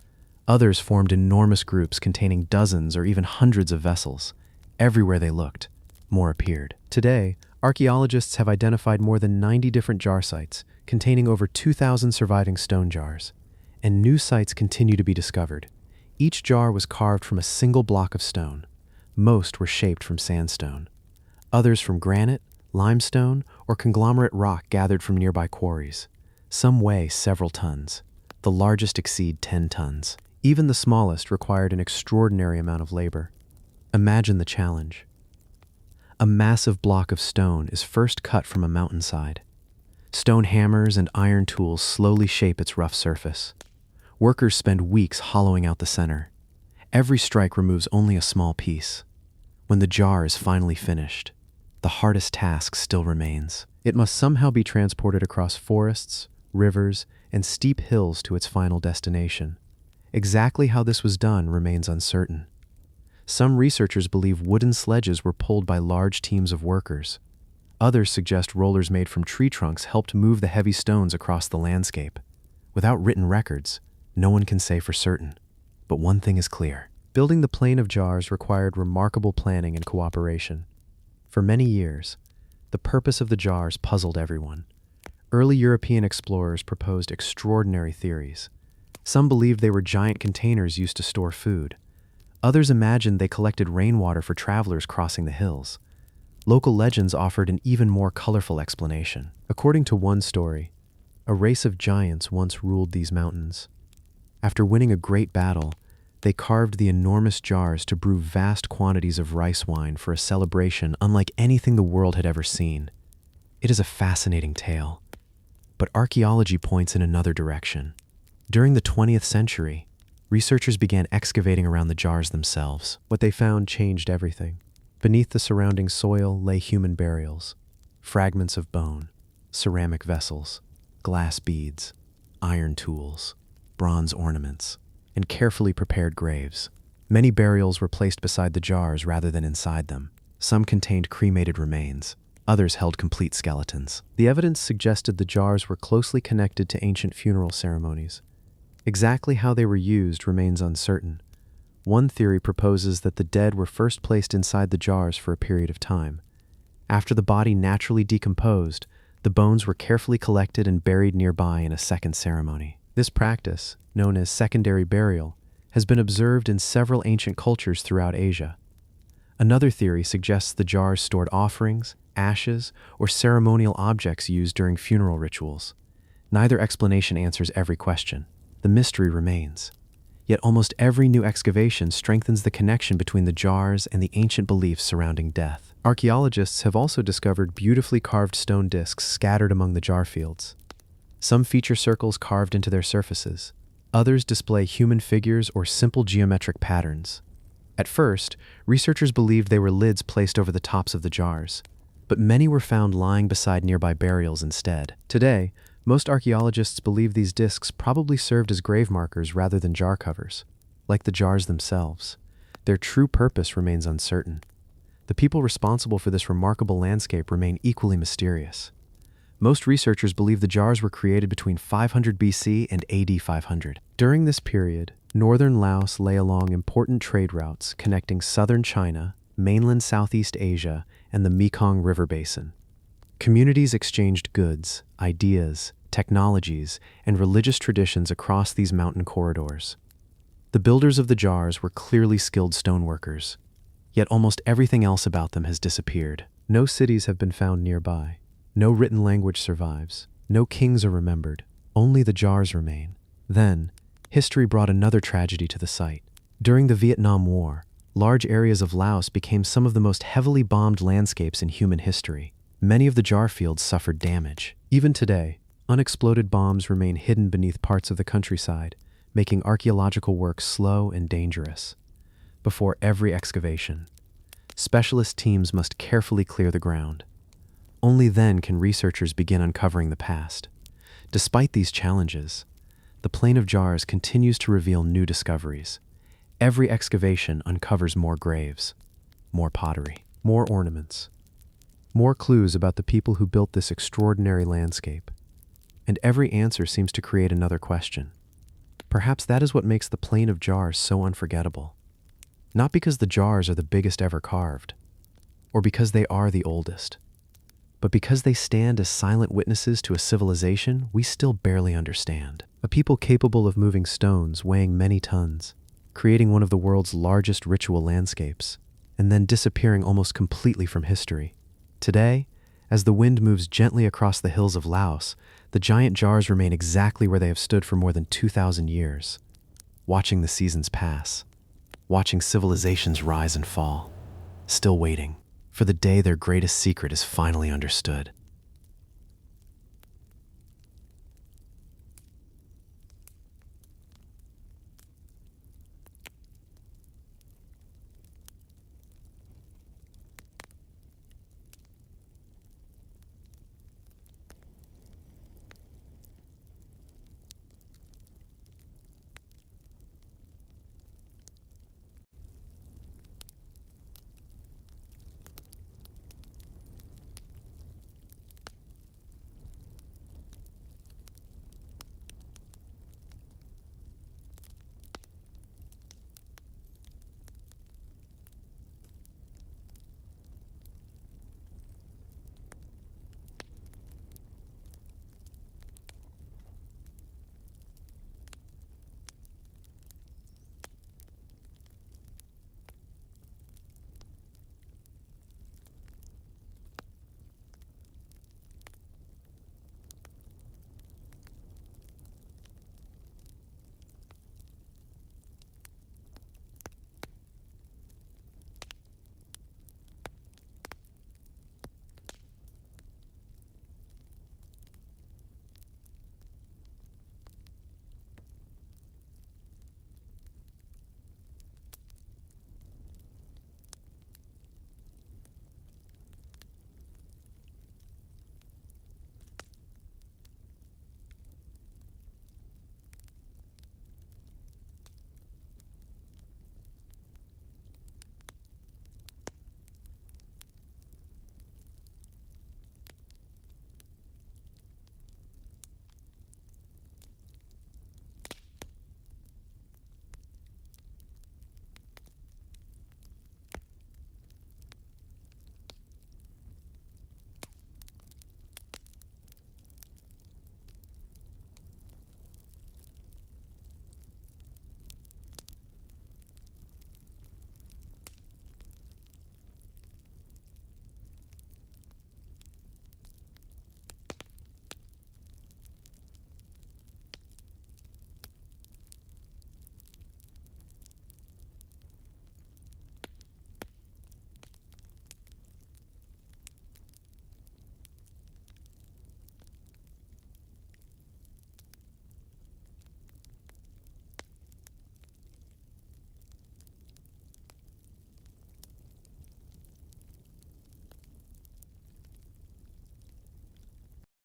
Others formed enormous groups containing dozens or even hundreds of vessels. Everywhere they looked, more appeared. Today, archaeologists have identified more than 90 different jar sites, containing over 2,000 surviving stone jars. And new sites continue to be discovered. Each jar was carved from a single block of stone. Most were shaped from sandstone. Others from granite, limestone, or conglomerate rock gathered from nearby quarries. Some weigh several tons. The largest exceed 10 tons. Even the smallest required an extraordinary amount of labor. Imagine the challenge. A massive block of stone is first cut from a mountainside. Stone hammers and iron tools slowly shape its rough surface. Workers spend weeks hollowing out the center. Every strike removes only a small piece. When the jar is finally finished, the hardest task still remains. It must somehow be transported across forests, rivers, and steep hills to its final destination. Exactly how this was done remains uncertain. Some researchers believe wooden sledges were pulled by large teams of workers. Others suggest rollers made from tree trunks helped move the heavy stones across the landscape. Without written records, no one can say for certain. But one thing is clear. Building the Plain of Jars required remarkable planning and cooperation. For many years, the purpose of the jars puzzled everyone. Early European explorers proposed extraordinary theories. Some believed they were giant containers used to store food. Others imagined they collected rainwater for travelers crossing the hills. Local legends offered an even more colorful explanation. According to one story, a race of giants once ruled these mountains. After winning a great battle, they carved the enormous jars to brew vast quantities of rice wine for a celebration unlike anything the world had ever seen. It is a fascinating tale, but archaeology points in another direction. During the 20th century, researchers began excavating around the jars themselves. What they found changed everything. Beneath the surrounding soil lay human burials, fragments of bone, ceramic vessels, glass beads, iron tools, bronze ornaments, and carefully prepared graves. Many burials were placed beside the jars rather than inside them. Some contained cremated remains. Others held complete skeletons. The evidence suggested the jars were closely connected to ancient funeral ceremonies. Exactly how they were used remains uncertain. One theory proposes that the dead were first placed inside the jars for a period of time. After the body naturally decomposed, The bones were carefully collected and buried nearby in a second ceremony. This practice, known as secondary burial, has been observed in several ancient cultures throughout Asia. Another theory suggests the jars stored offerings, ashes, or ceremonial objects used during funeral rituals. Neither explanation answers every question. The mystery remains. Yet almost every new excavation strengthens the connection between the jars and the ancient beliefs surrounding death. Archaeologists have also discovered beautifully carved stone discs scattered among the jar fields. Some feature circles carved into their surfaces. Others display human figures or simple geometric patterns. At first, researchers believed they were lids placed over the tops of the jars, but many were found lying beside nearby burials instead. Today, most archaeologists believe these discs probably served as grave markers rather than jar covers. Like the jars themselves, their true purpose remains uncertain. The people responsible for this remarkable landscape remain equally mysterious. Most researchers believe the jars were created between 500 BC and AD 500. During this period, northern Laos lay along important trade routes connecting southern China, mainland Southeast Asia, and the Mekong River basin. Communities exchanged goods, ideas, technologies, and religious traditions across these mountain corridors. The builders of the jars were clearly skilled stoneworkers, yet almost everything else about them has disappeared. No cities have been found nearby. No written language survives. No kings are remembered. Only the jars remain. Then, history brought another tragedy to the site. During the Vietnam War, large areas of Laos became some of the most heavily bombed landscapes in human history. Many of the jar fields suffered damage. Even today, unexploded bombs remain hidden beneath parts of the countryside, making archaeological work slow and dangerous. Before every excavation, specialist teams must carefully clear the ground. Only then can researchers begin uncovering the past. Despite these challenges, the Plain of Jars continues to reveal new discoveries. Every excavation uncovers more graves, more pottery, more ornaments, more clues about the people who built this extraordinary landscape. And every answer seems to create another question. Perhaps that is what makes the Plain of Jars so unforgettable. Not because the jars are the biggest ever carved, or because they are the oldest, but because they stand as silent witnesses to a civilization we still barely understand. A people capable of moving stones weighing many tons, creating one of the world's largest ritual landscapes, and then disappearing almost completely from history. Today, as the wind moves gently across the hills of Laos, the giant jars remain exactly where they have stood for more than 2,000 years, watching the seasons pass, watching civilizations rise and fall, still waiting for the day their greatest secret is finally understood.